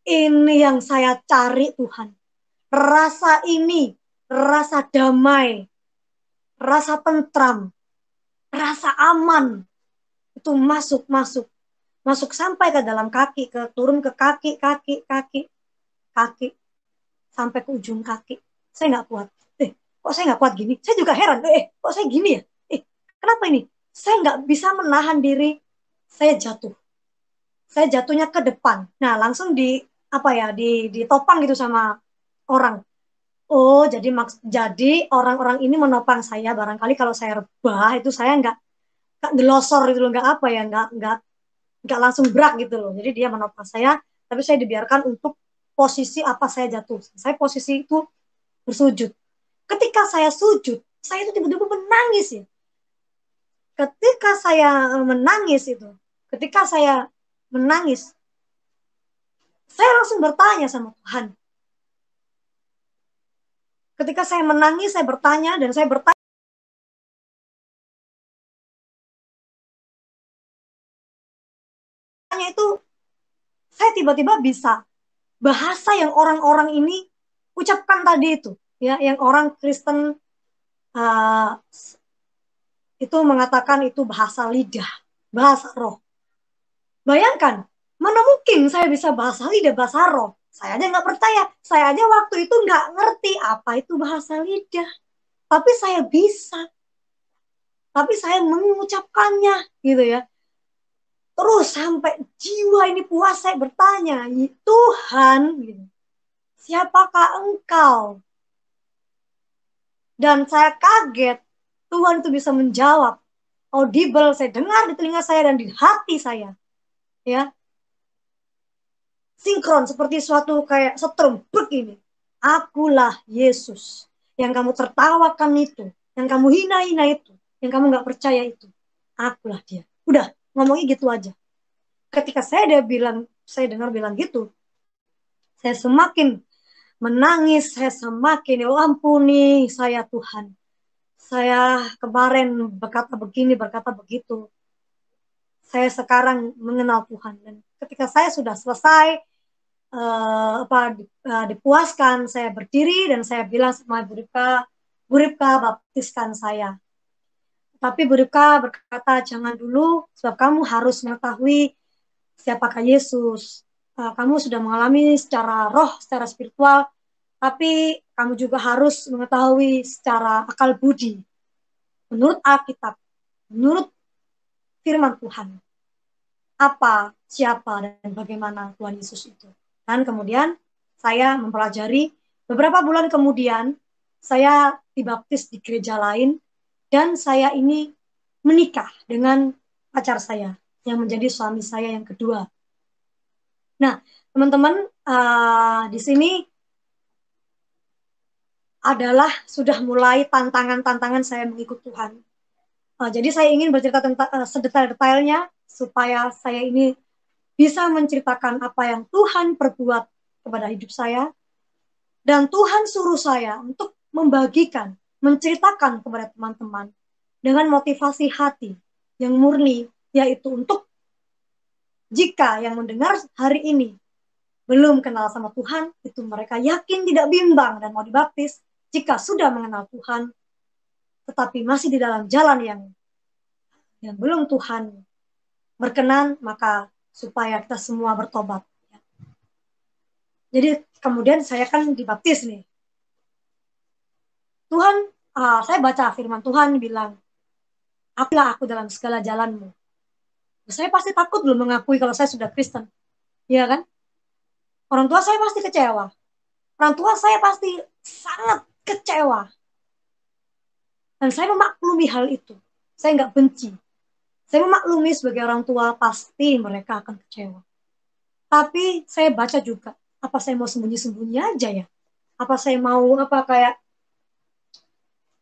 Ini yang saya cari Tuhan. Rasa damai, rasa tentram, rasa aman. Itu masuk sampai ke dalam kaki, turun ke kaki, sampai ke ujung kaki. Saya nggak kuat. Kok saya nggak kuat gini? Saya juga heran. Kok saya gini ya? Kenapa ini? Saya nggak bisa menahan diri. Saya jatuh. Saya jatuhnya ke depan. Nah, langsung ditopang gitu sama orang. Oh, jadi orang-orang ini menopang saya. Barangkali kalau saya rebah itu saya nggak ngelosor itu loh, nggak apa ya, nggak nggak langsung berak gitu loh. Jadi dia menopang saya, tapi saya dibiarkan untuk posisi apa saya jatuh. Saya posisi itu bersujud. Ketika saya sujud, saya itu tiba-tiba menangis ya. Ketika saya menangis itu, ketika saya menangis, saya langsung bertanya sama Tuhan. Ketika saya menangis, saya bertanya dan saya bertanya itu, saya tiba-tiba bisa bahasa yang orang-orang ini ucapkan tadi itu, ya, yang orang Kristen itu mengatakan itu bahasa lidah, bahasa roh. Bayangkan, mana mungkin saya bisa bahasa lidah, bahasa roh? Saya aja nggak percaya. Saya aja waktu itu nggak ngerti apa itu bahasa lidah. Tapi saya bisa. Tapi saya mengucapkannya, gitu ya. Terus sampai jiwa ini puas, saya bertanya, Tuhan, gitu, siapakah Engkau? Dan saya kaget, Tuhan itu bisa menjawab. Audible, saya dengar di telinga saya dan di hati saya. Ya, sinkron seperti suatu kayak setrum begini. Akulah Yesus yang kamu tertawakan itu, yang kamu hina-hina itu, yang kamu nggak percaya itu. Akulah dia. Udah, ngomongnya gitu aja. Ketika saya dengar bilang gitu, saya semakin menangis, saya semakin, ya ampuni saya Tuhan. Saya kemarin berkata begini, berkata begitu. Saya sekarang mengenal Tuhan. Dan ketika saya sudah selesai, dipuaskan, saya berdiri dan saya bilang sama Bu Ripka baptiskan saya. Tapi Bu Ripka berkata, jangan dulu, sebab kamu harus mengetahui siapakah Yesus. Kamu sudah mengalami secara roh, secara spiritual, tapi kamu juga harus mengetahui secara akal budi. Menurut Alkitab, menurut firman Tuhan, apa, siapa, dan bagaimana Tuhan Yesus itu. Dan kemudian saya mempelajari, beberapa bulan kemudian saya dibaptis di gereja lain, dan saya ini menikah dengan pacar saya, yang menjadi suami saya yang kedua. Nah, teman-teman, di sini adalah sudah mulai tantangan-tantangan saya mengikut Tuhan. Jadi saya ingin bercerita tentang sedetail-detailnya, supaya saya ini bisa menceritakan apa yang Tuhan perbuat kepada hidup saya. Dan Tuhan suruh saya untuk membagikan, menceritakan kepada teman-teman dengan motivasi hati yang murni, yaitu untuk jika yang mendengar hari ini belum kenal sama Tuhan, itu mereka yakin tidak bimbang dan mau dibaptis. Jika sudah mengenal Tuhan, tetapi masih di dalam jalan yang belum Tuhan berkenan, maka supaya kita semua bertobat. Jadi kemudian saya kan dibaptis nih. Tuhan, saya baca firman Tuhan bilang, akulah aku dalam segala jalanmu. Saya pasti takut belum mengakui kalau saya sudah Kristen. Iya kan? Orang tua saya pasti kecewa. Orang tua saya pasti sangat kecewa. Dan saya memaklumi hal itu. Saya nggak benci. Saya memaklumi sebagai orang tua pasti mereka akan kecewa. Tapi saya baca juga, apa saya mau sembunyi-sembunyi aja ya? Apa saya mau kayak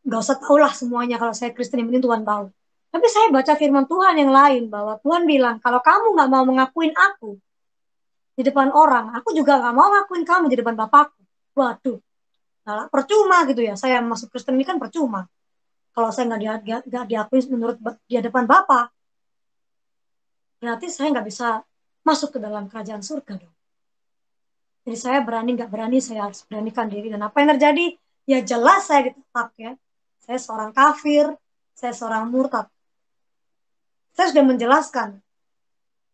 nggak usah tahu lah semuanya kalau saya Kristen, yang penting Tuhan tahu. Tapi saya baca firman Tuhan yang lain, bahwa Tuhan bilang, kalau kamu nggak mau mengakuin aku di depan orang, aku juga nggak mau ngakuin kamu di depan Bapakku. Waduh, nah, percuma gitu ya, saya masuk Kristen ini kan percuma. Kalau saya nggak diakui menurut di depan Bapa, berarti saya nggak bisa masuk ke dalam kerajaan surga dong. Jadi saya berani nggak berani, saya harus beranikan diri. Dan apa yang terjadi? Ya jelas saya ditentang ya. Saya seorang kafir, saya seorang murtad. Saya sudah menjelaskan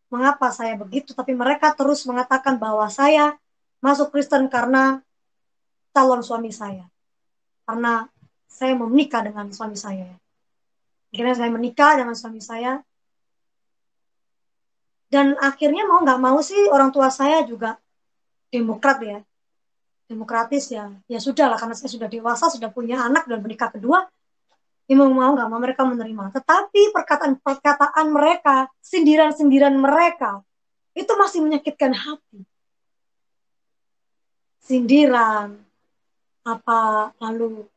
mengapa saya begitu, tapi mereka terus mengatakan bahwa saya masuk Kristen karena calon suami saya. Karena saya mau menikah dengan suami saya. Akhirnya saya menikah dengan suami saya. Dan akhirnya mau nggak mau sih orang tua saya juga Demokrat ya. Demokratis ya. Ya sudah lah, karena saya sudah dewasa, sudah punya anak dan menikah kedua. mau nggak mau mereka menerima. Tetapi perkataan-perkataan mereka, sindiran-sindiran mereka, itu masih menyakitkan hati. Sindiran, lalu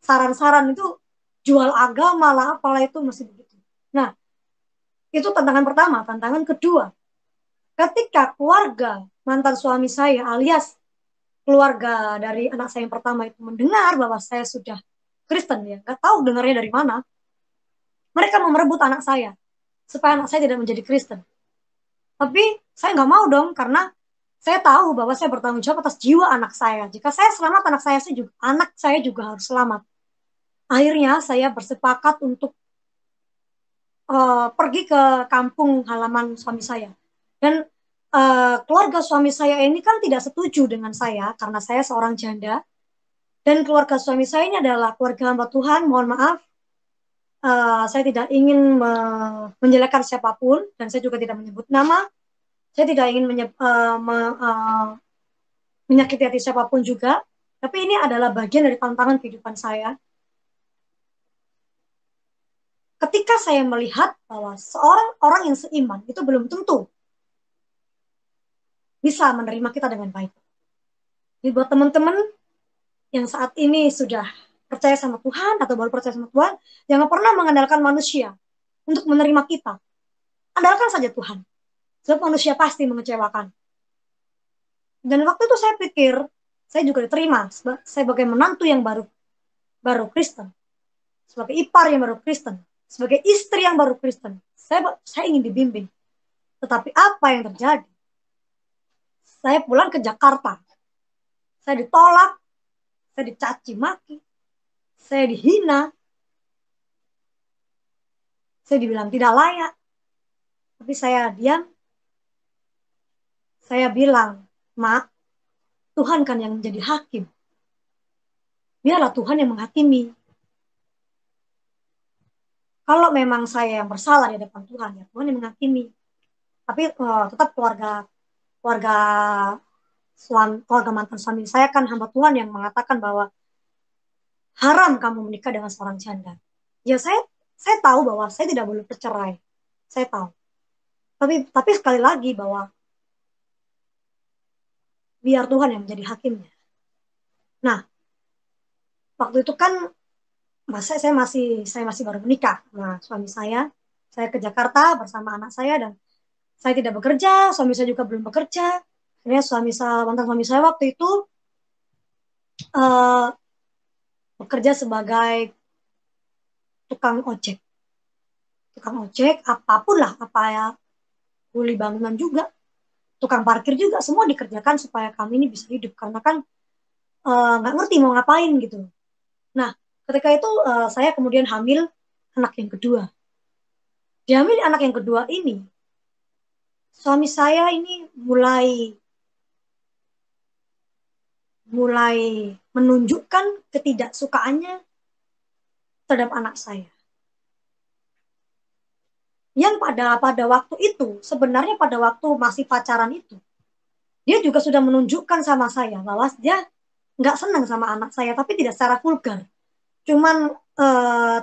saran-saran itu jual agama lah, apalah itu masih begitu. Nah, itu tantangan pertama. Tantangan kedua, ketika keluarga mantan suami saya alias keluarga dari anak saya yang pertama itu mendengar bahwa saya sudah Kristen, ya nggak tahu dengarnya dari mana, mereka mau merebut anak saya supaya anak saya tidak menjadi Kristen. Tapi saya nggak mau dong, karena saya tahu bahwa saya bertanggung jawab atas jiwa anak saya. Jika saya selamat, anak saya juga harus selamat. Akhirnya saya bersepakat untuk pergi ke kampung halaman suami saya. Dan keluarga suami saya ini kan tidak setuju dengan saya karena saya seorang janda. Dan keluarga suami saya ini adalah keluarga hamba Tuhan. Mohon maaf, saya tidak ingin menjelekkan siapapun, dan saya juga tidak menyebut nama. Saya tidak ingin menyakiti hati siapapun juga. Tapi ini adalah bagian dari tantangan kehidupan saya. Ketika saya melihat bahwa seorang orang yang seiman itu belum tentu bisa menerima kita dengan baik. Jadi buat teman-teman yang saat ini sudah percaya sama Tuhan atau baru percaya sama Tuhan, jangan pernah mengandalkan manusia untuk menerima kita. Andalkan saja Tuhan. Sebab manusia pasti mengecewakan. Dan waktu itu saya pikir, saya juga diterima sebagai menantu yang baru Kristen. Sebagai ipar yang baru Kristen. Sebagai istri yang baru Kristen. Saya ingin dibimbing. Tetapi apa yang terjadi? Saya pulang ke Jakarta. Saya ditolak. Saya dicaci maki. Saya dihina. Saya dibilang tidak layak. Tapi saya diam. Saya bilang, Mak, Tuhan kan yang menjadi hakim. Biarlah Tuhan yang menghakimi. Kalau memang saya yang bersalah di depan Tuhan, ya Tuhan yang menghakimi. Tapi tetap keluarga mantan suami saya kan hamba Tuhan yang mengatakan bahwa haram kamu menikah dengan seorang janda. Ya saya tahu bahwa saya tidak boleh bercerai. Saya tahu. Tapi sekali lagi bahwa biar Tuhan yang menjadi hakimnya. Nah, waktu itu kan saya masih baru menikah. Nah, suami saya ke Jakarta bersama anak saya, dan saya tidak bekerja, suami saya juga belum bekerja. Akhirnya mantan suami saya waktu itu bekerja sebagai tukang ojek. Tukang ojek, apapun lah, apa ya, kuli bangunan juga, tukang parkir juga, semua dikerjakan supaya kami ini bisa hidup. Karena kan nggak ngerti mau ngapain gitu. Nah, ketika itu saya kemudian hamil anak yang kedua. Dihamil anak yang kedua ini, suami saya ini mulai menunjukkan ketidaksukaannya terhadap anak saya. Yang pada waktu itu, sebenarnya pada waktu masih pacaran itu, dia juga sudah menunjukkan sama saya bahwa dia nggak senang sama anak saya, tapi tidak secara vulgar. Cuman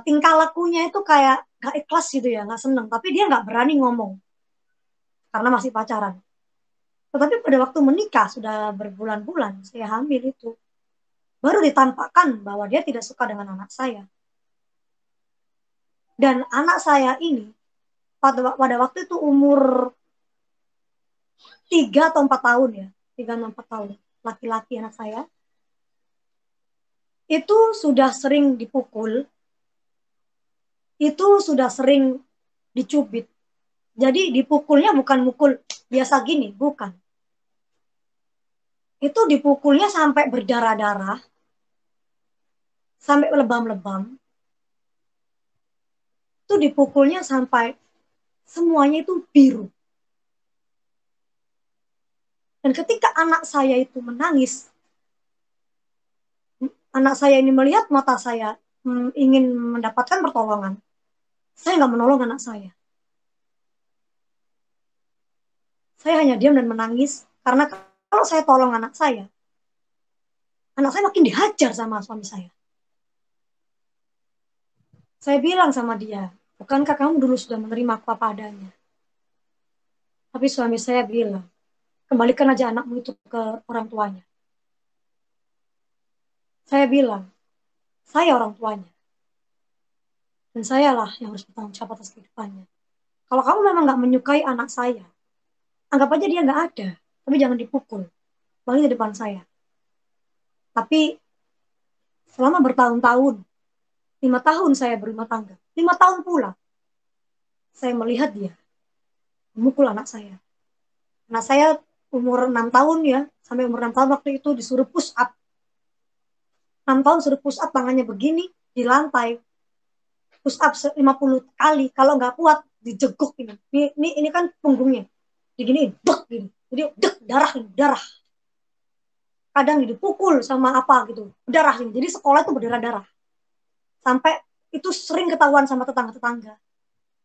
tingkah lakunya itu kayak nggak ikhlas gitu ya, nggak senang. Tapi dia nggak berani ngomong karena masih pacaran. Tetapi pada waktu menikah, sudah berbulan-bulan, saya hamil itu, baru ditampakkan bahwa dia tidak suka dengan anak saya. Dan anak saya ini, pada waktu itu umur 3 atau 4 tahun ya, 3 atau 4 tahun, laki-laki anak saya, itu sudah sering dipukul, itu sudah sering dicubit. Jadi dipukulnya bukan mukul biasa gini, bukan. Itu dipukulnya sampai berdarah-darah, sampai lebam-lebam. Itu dipukulnya sampai semuanya itu biru. Dan ketika anak saya itu menangis, anak saya ini melihat mata saya ingin mendapatkan pertolongan, saya nggak menolong anak saya. Saya hanya diam dan menangis, karena kalau saya tolong anak saya makin dihajar sama suami saya. Saya bilang sama dia, bukankah kamu dulu sudah menerima aku apa adanya? Tapi suami saya bilang, kembalikan aja anakmu itu ke orang tuanya. Saya bilang, saya orang tuanya. Dan sayalah yang harus bertanggung jawab atas kehidupannya. Kalau kamu memang nggak menyukai anak saya, anggap aja dia nggak ada. Tapi jangan dipukul. Paling di depan saya. Tapi selama bertahun-tahun, 5 tahun saya berumah tangga. 5 tahun pula, saya melihat dia memukul anak saya. Anak saya umur 6 tahun ya, sampai umur 6 tahun waktu itu disuruh push up. 6 tahun suruh push up tangannya begini di lantai. Push up 50 kali. Kalau nggak kuat, dijeguk ini. Ini kan punggungnya. Diginiin, dek gini. Jadi dek, darah ini, darah. Kadang dipukul sama apa gitu. Darah ini. Jadi sekolah itu berdarah-darah. Sampai itu sering ketahuan sama tetangga-tetangga.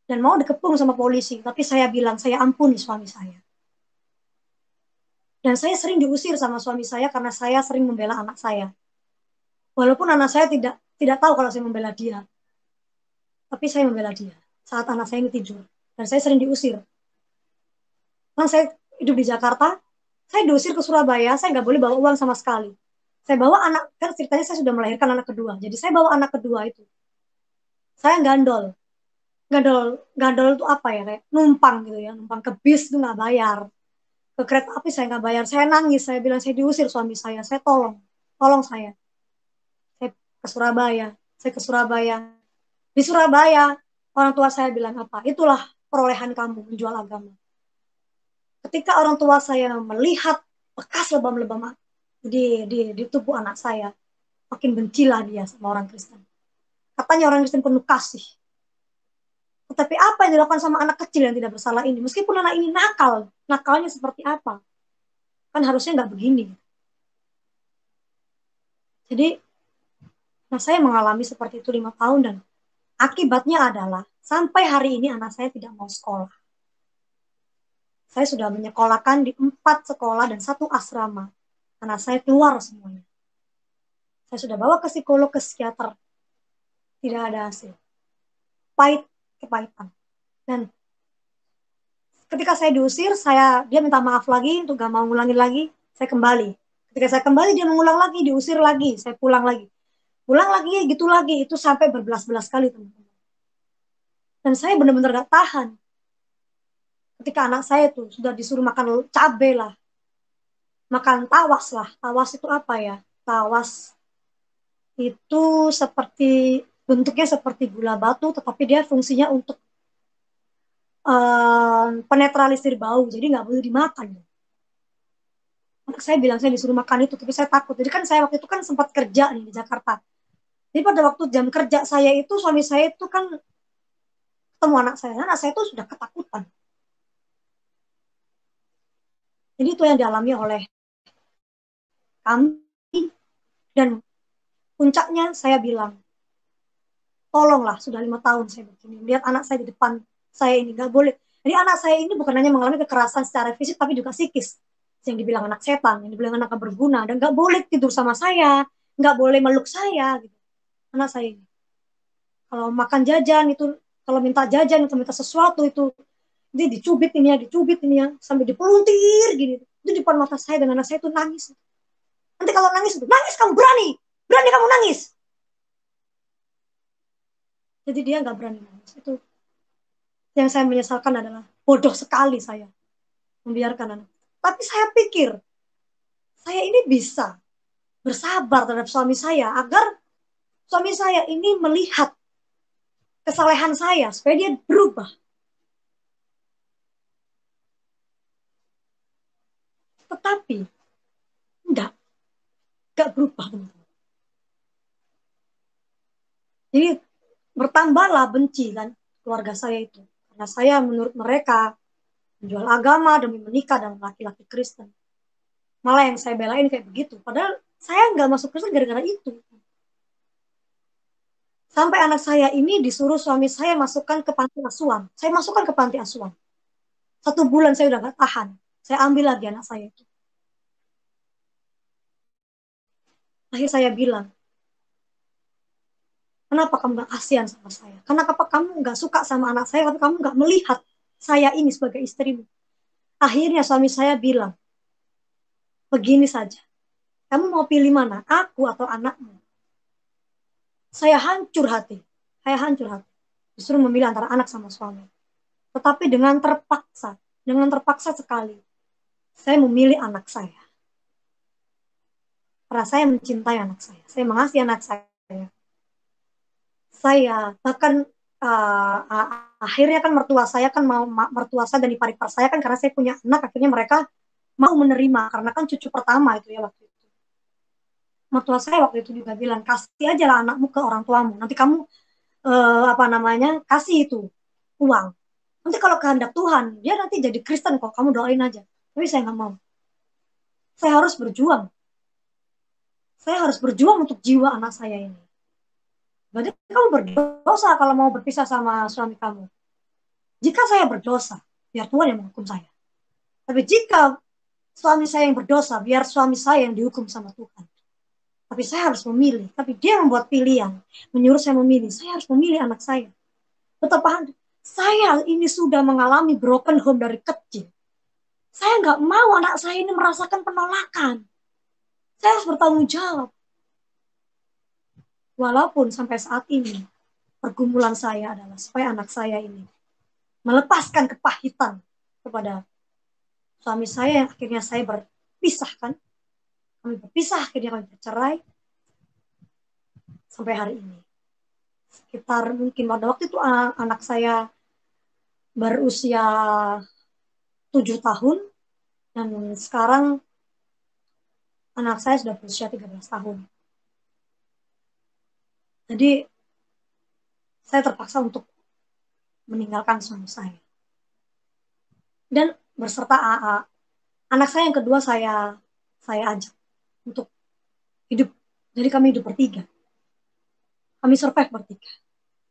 Dan mau dikepung sama polisi. Tapi saya bilang, saya ampuni suami saya. Dan saya sering diusir sama suami saya karena saya sering membela anak saya. Walaupun anak saya tidak tahu kalau saya membela dia. Tapi saya membela dia saat anak saya ini tidur. Dan saya sering diusir. Kan saya hidup di Jakarta, saya diusir ke Surabaya, saya nggak boleh bawa uang sama sekali. Saya bawa anak, kan ceritanya saya sudah melahirkan anak kedua. Jadi saya bawa anak kedua itu. Saya gandol. Gandol, gandol itu apa ya? Kayak numpang gitu ya. Numpang ke bis itu nggak bayar. Ke kereta api saya nggak bayar. Saya nangis, saya bilang saya diusir suami saya. Saya tolong, tolong saya. Saya ke Surabaya. Saya ke Surabaya. Di Surabaya, orang tua saya bilang apa? Itulah perolehan kamu menjual agama. Ketika orang tua saya melihat bekas lebam-lebam di tubuh anak saya, makin bencilah dia sama orang Kristen. Katanya orang Kristen penuh kasih. Tetapi apa yang dilakukan sama anak kecil yang tidak bersalah ini? Meskipun anak ini nakal, nakalnya seperti apa? Kan harusnya nggak begini. Jadi, nah saya mengalami seperti itu 5 tahun dan akibatnya adalah sampai hari ini anak saya tidak mau sekolah. Saya sudah menyekolahkan di 4 sekolah dan 1 asrama. Anak saya keluar semuanya. Saya sudah bawa ke psikolog, ke psikiater. Tidak ada hasil. Pahit, kepahitan. Dan ketika saya diusir, dia minta maaf lagi untuk gak mau ngulangin lagi. Saya kembali. Ketika saya kembali, dia mengulang lagi, diusir lagi. Saya pulang lagi. Pulang lagi, gitu lagi. Itu sampai berbelas-belas kali, teman-teman. Dan saya benar-benar gak tahan. Ketika anak saya tuh sudah disuruh makan cabai lah. Makan tawas lah. Tawas itu apa ya? Tawas itu seperti, bentuknya seperti gula batu, tetapi dia fungsinya untuk penetralisir bau, jadi nggak boleh dimakan. Anak saya bilang saya disuruh makan itu, tapi saya takut. Jadi kan saya waktu itu kan sempat kerja nih di Jakarta. Jadi pada waktu jam kerja saya itu, suami saya itu kan ketemu anak saya itu sudah ketakutan. Jadi itu yang dialami oleh kami, dan puncaknya saya bilang, tolonglah, sudah 5 tahun saya begini, lihat anak saya di depan saya ini, nggak boleh. Jadi anak saya ini bukan hanya mengalami kekerasan secara fisik, tapi juga psikis. Yang dibilang anak setan, yang dibilang anak berguna, dan nggak boleh tidur sama saya, nggak boleh meluk saya, gitu. Anak saya ini. Kalau makan jajan itu, kalau minta jajan, atau minta sesuatu itu, dia dicubit ini ya, sampai dipeluntir gini. Itu di depan mata saya, dan anak saya itu nangis. Nanti kalau nangis, nangis kamu berani, berani kamu nangis. Jadi dia nggak berani nangis. Itu yang saya menyesalkan adalah bodoh sekali saya membiarkan anak. Tapi saya pikir saya ini bisa bersabar terhadap suami saya agar suami saya ini melihat kesalehan saya supaya dia berubah. Tetapi enggak berubah, teman-teman. Jadi bertambahlah benci kan keluarga saya itu, karena saya menurut mereka menjual agama demi menikah dengan laki-laki Kristen. Malah yang saya belain kayak begitu. Padahal saya nggak masuk Kristen gara-gara itu. Sampai anak saya ini disuruh suami saya masukkan ke panti asuhan. Saya masukkan ke panti asuhan. 1 bulan saya udah gak tahan. Saya ambil lagi anak saya itu. Akhirnya saya bilang, Kenapa kamu gak kasihan sama saya? Kenapa kamu gak suka sama anak saya, tapi kamu gak melihat saya ini sebagai istrimu? Akhirnya suami saya bilang, begini saja, kamu mau pilih mana, aku atau anakmu? Saya hancur hati. Disuruh memilih antara anak sama suami. Tetapi dengan terpaksa sekali, saya memilih anak saya. Karena saya mencintai anak saya mengasihi anak saya. Saya bahkan akhirnya kan mertua saya dan ipar saya kan, karena saya punya anak, akhirnya mereka mau menerima karena kan cucu pertama itu ya waktu itu. Mertua saya waktu itu juga bilang, kasih aja lah anakmu ke orang tuamu, nanti kamu kasih itu uang. Nanti kalau kehendak Tuhan, dia nanti jadi Kristen kok, kamu doain aja. Tapi saya nggak mau. Saya harus berjuang. Saya harus berjuang untuk jiwa anak saya ini. Berarti kamu berdosa kalau mau berpisah sama suami kamu. Jika saya berdosa, biar Tuhan yang menghukum saya. Tapi jika suami saya yang berdosa, biar suami saya yang dihukum sama Tuhan. Tapi saya harus memilih. Tapi dia membuat pilihan, menyuruh saya memilih. Saya harus memilih anak saya. Betapa saya ini sudah mengalami broken home dari kecil. Saya nggak mau anak saya ini merasakan penolakan. Saya harus bertanggung jawab. Walaupun sampai saat ini, pergumulan saya adalah supaya anak saya ini melepaskan kepahitan kepada suami saya yang akhirnya saya berpisah kan. Kami berpisah, akhirnya kami bercerai. Sampai hari ini. Sekitar mungkin pada waktu itu anak saya berusia 7 tahun. Dan sekarang anak saya sudah berusia 13 tahun. Jadi saya terpaksa untuk meninggalkan suami saya. Dan berserta anak saya yang kedua saya ajak untuk hidup. Jadi kami hidup bertiga. Kami survive bertiga.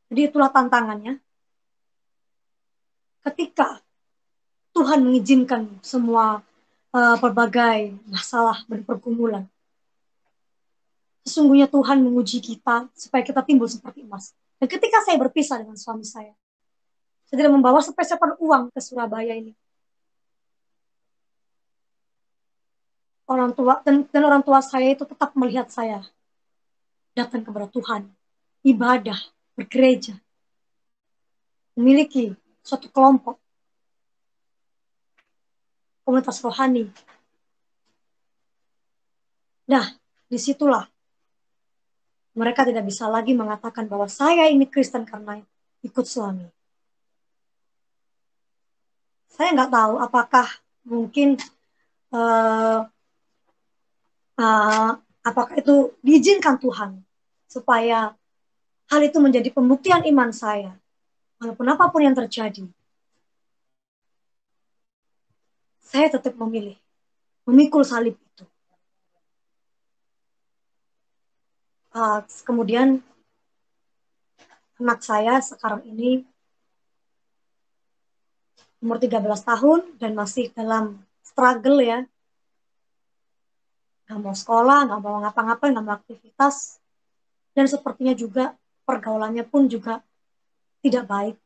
Jadi itulah tantangannya. Ketika Tuhan mengizinkan semua berbagai masalah dan pergumulan, sesungguhnya Tuhan menguji kita supaya kita timbul seperti emas. Dan ketika saya berpisah dengan suami saya tidak membawa sepeser uang ke Surabaya ini. Orang tua dan orang tua saya itu tetap melihat saya datang kepada Tuhan, ibadah, bergereja, memiliki suatu kelompok, komunitas rohani. Nah, disitulah mereka tidak bisa lagi mengatakan bahwa saya ini Kristen karena ikut suami. Saya nggak tahu apakah mungkin apakah itu diizinkan Tuhan supaya hal itu menjadi pembuktian iman saya. Walaupun apapun yang terjadi, saya tetap memilih memikul salib itu. Kemudian anak saya sekarang ini umur 13 tahun dan masih dalam struggle ya. Nggak mau sekolah, nggak mau ngapa-ngapain, nggak mau aktivitas. Dan sepertinya juga pergaulannya pun juga tidak baik.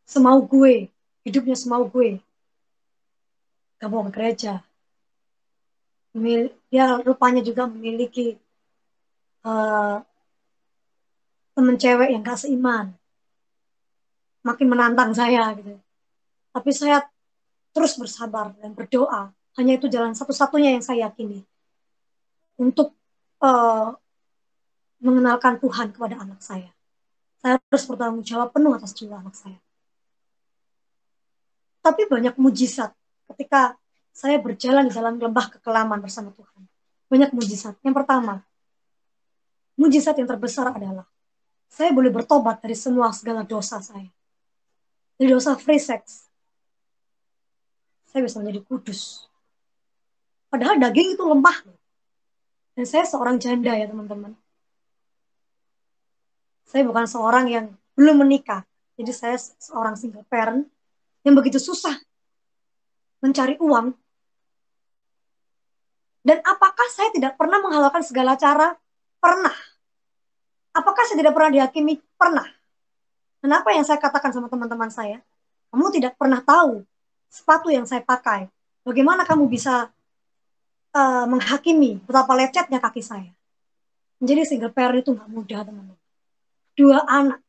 Semau gue, hidupnya semau gue. Nggak mau ke gereja. Dia rupanya juga memiliki teman cewek yang gak seiman. Makin menantang saya gitu. Tapi saya terus bersabar dan berdoa. Hanya itu jalan satu-satunya yang saya yakini. Untuk mengenalkan Tuhan kepada anak saya. Saya harus bertanggung jawab penuh atas jiwa anak saya. Tapi banyak mujizat ketika saya berjalan di dalam lembah kekelaman bersama Tuhan. Banyak mujizat. Yang pertama, mujizat yang terbesar adalah saya boleh bertobat dari segala dosa saya. Dari dosa free sex. Saya bisa menjadi kudus. Padahal daging itu lemah. Dan saya seorang janda ya teman-teman. Saya bukan seorang yang belum menikah. Jadi saya seorang single parent yang begitu susah mencari uang. Dan apakah saya tidak pernah menghalalkan segala cara? Pernah. Apakah Apakah saya tidak pernah dihakimi? Pernah. Dan apa yang saya katakan sama teman-teman saya? Kamu tidak pernah tahu sepatu yang saya pakai. Bagaimana kamu bisa menghakimi betapa lecetnya kaki saya? Menjadi single parent itu nggak mudah, teman-teman. 2 anak.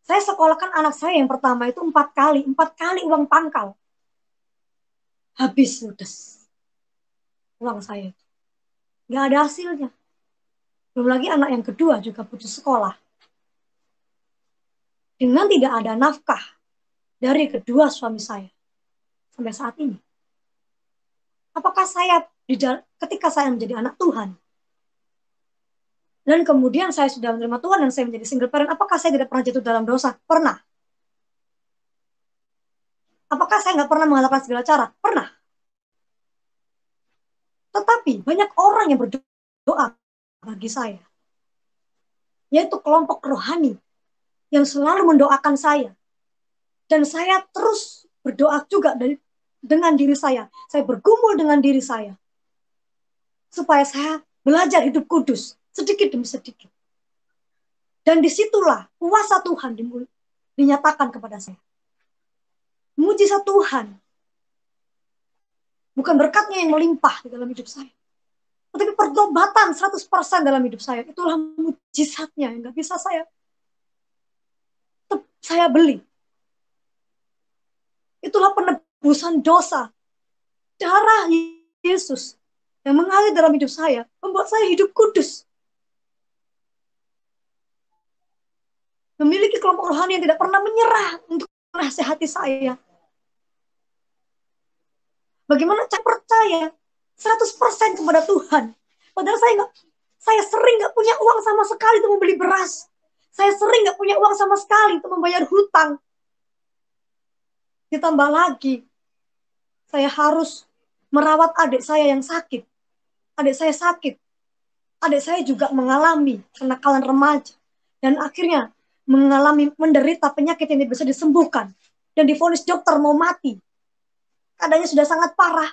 Saya sekolahkan anak saya yang pertama itu 4 kali uang pangkal. Habis ludes uang saya. Nggak ada hasilnya. Belum lagi anak yang kedua juga putus sekolah. Dengan tidak ada nafkah dari kedua suami saya sampai saat ini. Apakah saya ketika saya menjadi anak Tuhan dan kemudian saya sudah menerima Tuhan dan saya menjadi single parent, apakah saya tidak pernah jatuh dalam dosa? Pernah. Apakah saya nggak pernah menghalalkan segala cara? Pernah. Tetapi banyak orang yang berdoa bagi saya, yaitu kelompok rohani yang selalu mendoakan saya. Dan saya terus berdoa juga dengan diri saya. Saya bergumul dengan diri saya. Supaya saya belajar hidup kudus. Sedikit demi sedikit. Dan disitulah kuasa Tuhan dinyatakan kepada saya. Mujizat Tuhan. Bukan berkatnya yang melimpah di dalam hidup saya. Tetapi pertobatan 100% dalam hidup saya. Itulah mujizatnya yang gak bisa saya beli. Itulah penebusan dosa. Darah Yesus yang mengalir dalam hidup saya membuat saya hidup kudus. Memiliki kelompok rohani yang tidak pernah menyerah untuk menasihati saya. Bagaimana saya percaya 100% kepada Tuhan. Padahal saya sering gak punya uang sama sekali untuk membeli beras. Saya sering gak punya uang sama sekali untuk membayar hutang. Ditambah lagi, saya harus merawat adik saya yang sakit. Adik saya sakit. Adik saya juga mengalami kenakalan remaja. Dan akhirnya menderita penyakit yang tidak bisa disembuhkan. Dan divonis dokter mau mati. Keadaannya sudah sangat parah.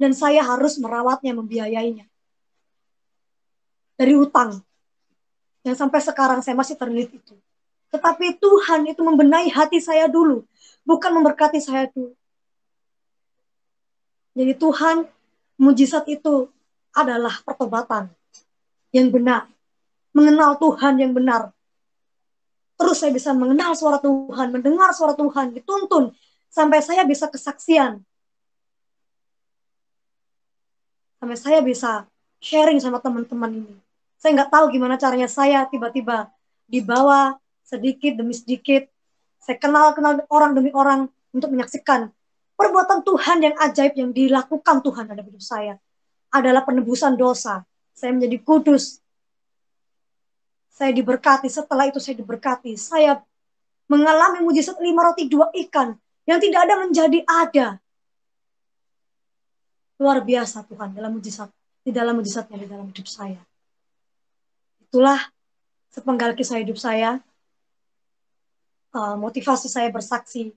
Dan saya harus merawatnya, membiayainya. Dari hutang. Yang sampai sekarang saya masih terlilit itu. Tetapi Tuhan itu membenahi hati saya dulu. Bukan memberkati saya dulu. Jadi Tuhan, mujizat itu adalah pertobatan yang benar. Mengenal Tuhan yang benar. Terus saya bisa mengenal suara Tuhan, mendengar suara Tuhan, dituntun. Sampai saya bisa kesaksian. Sampai saya bisa sharing sama teman-teman ini. Saya nggak tahu gimana caranya saya tiba-tiba dibawa sedikit demi sedikit. Saya kenal orang demi orang untuk menyaksikan perbuatan Tuhan yang ajaib yang dilakukan Tuhan dalam hidup saya. Adalah penebusan dosa. Saya menjadi kudus. Saya diberkati. Setelah itu saya diberkati. Saya mengalami mujizat 5 roti 2 ikan. Yang tidak ada menjadi ada. Luar biasa Tuhan dalam mujizatnya di dalam hidup saya. Itulah sepenggal kisah hidup saya. Motivasi saya bersaksi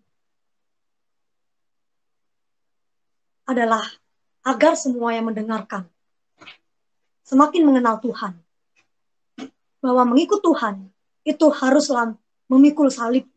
adalah agar semua yang mendengarkan semakin mengenal Tuhan. Bahwa mengikut Tuhan itu haruslah memikul salib.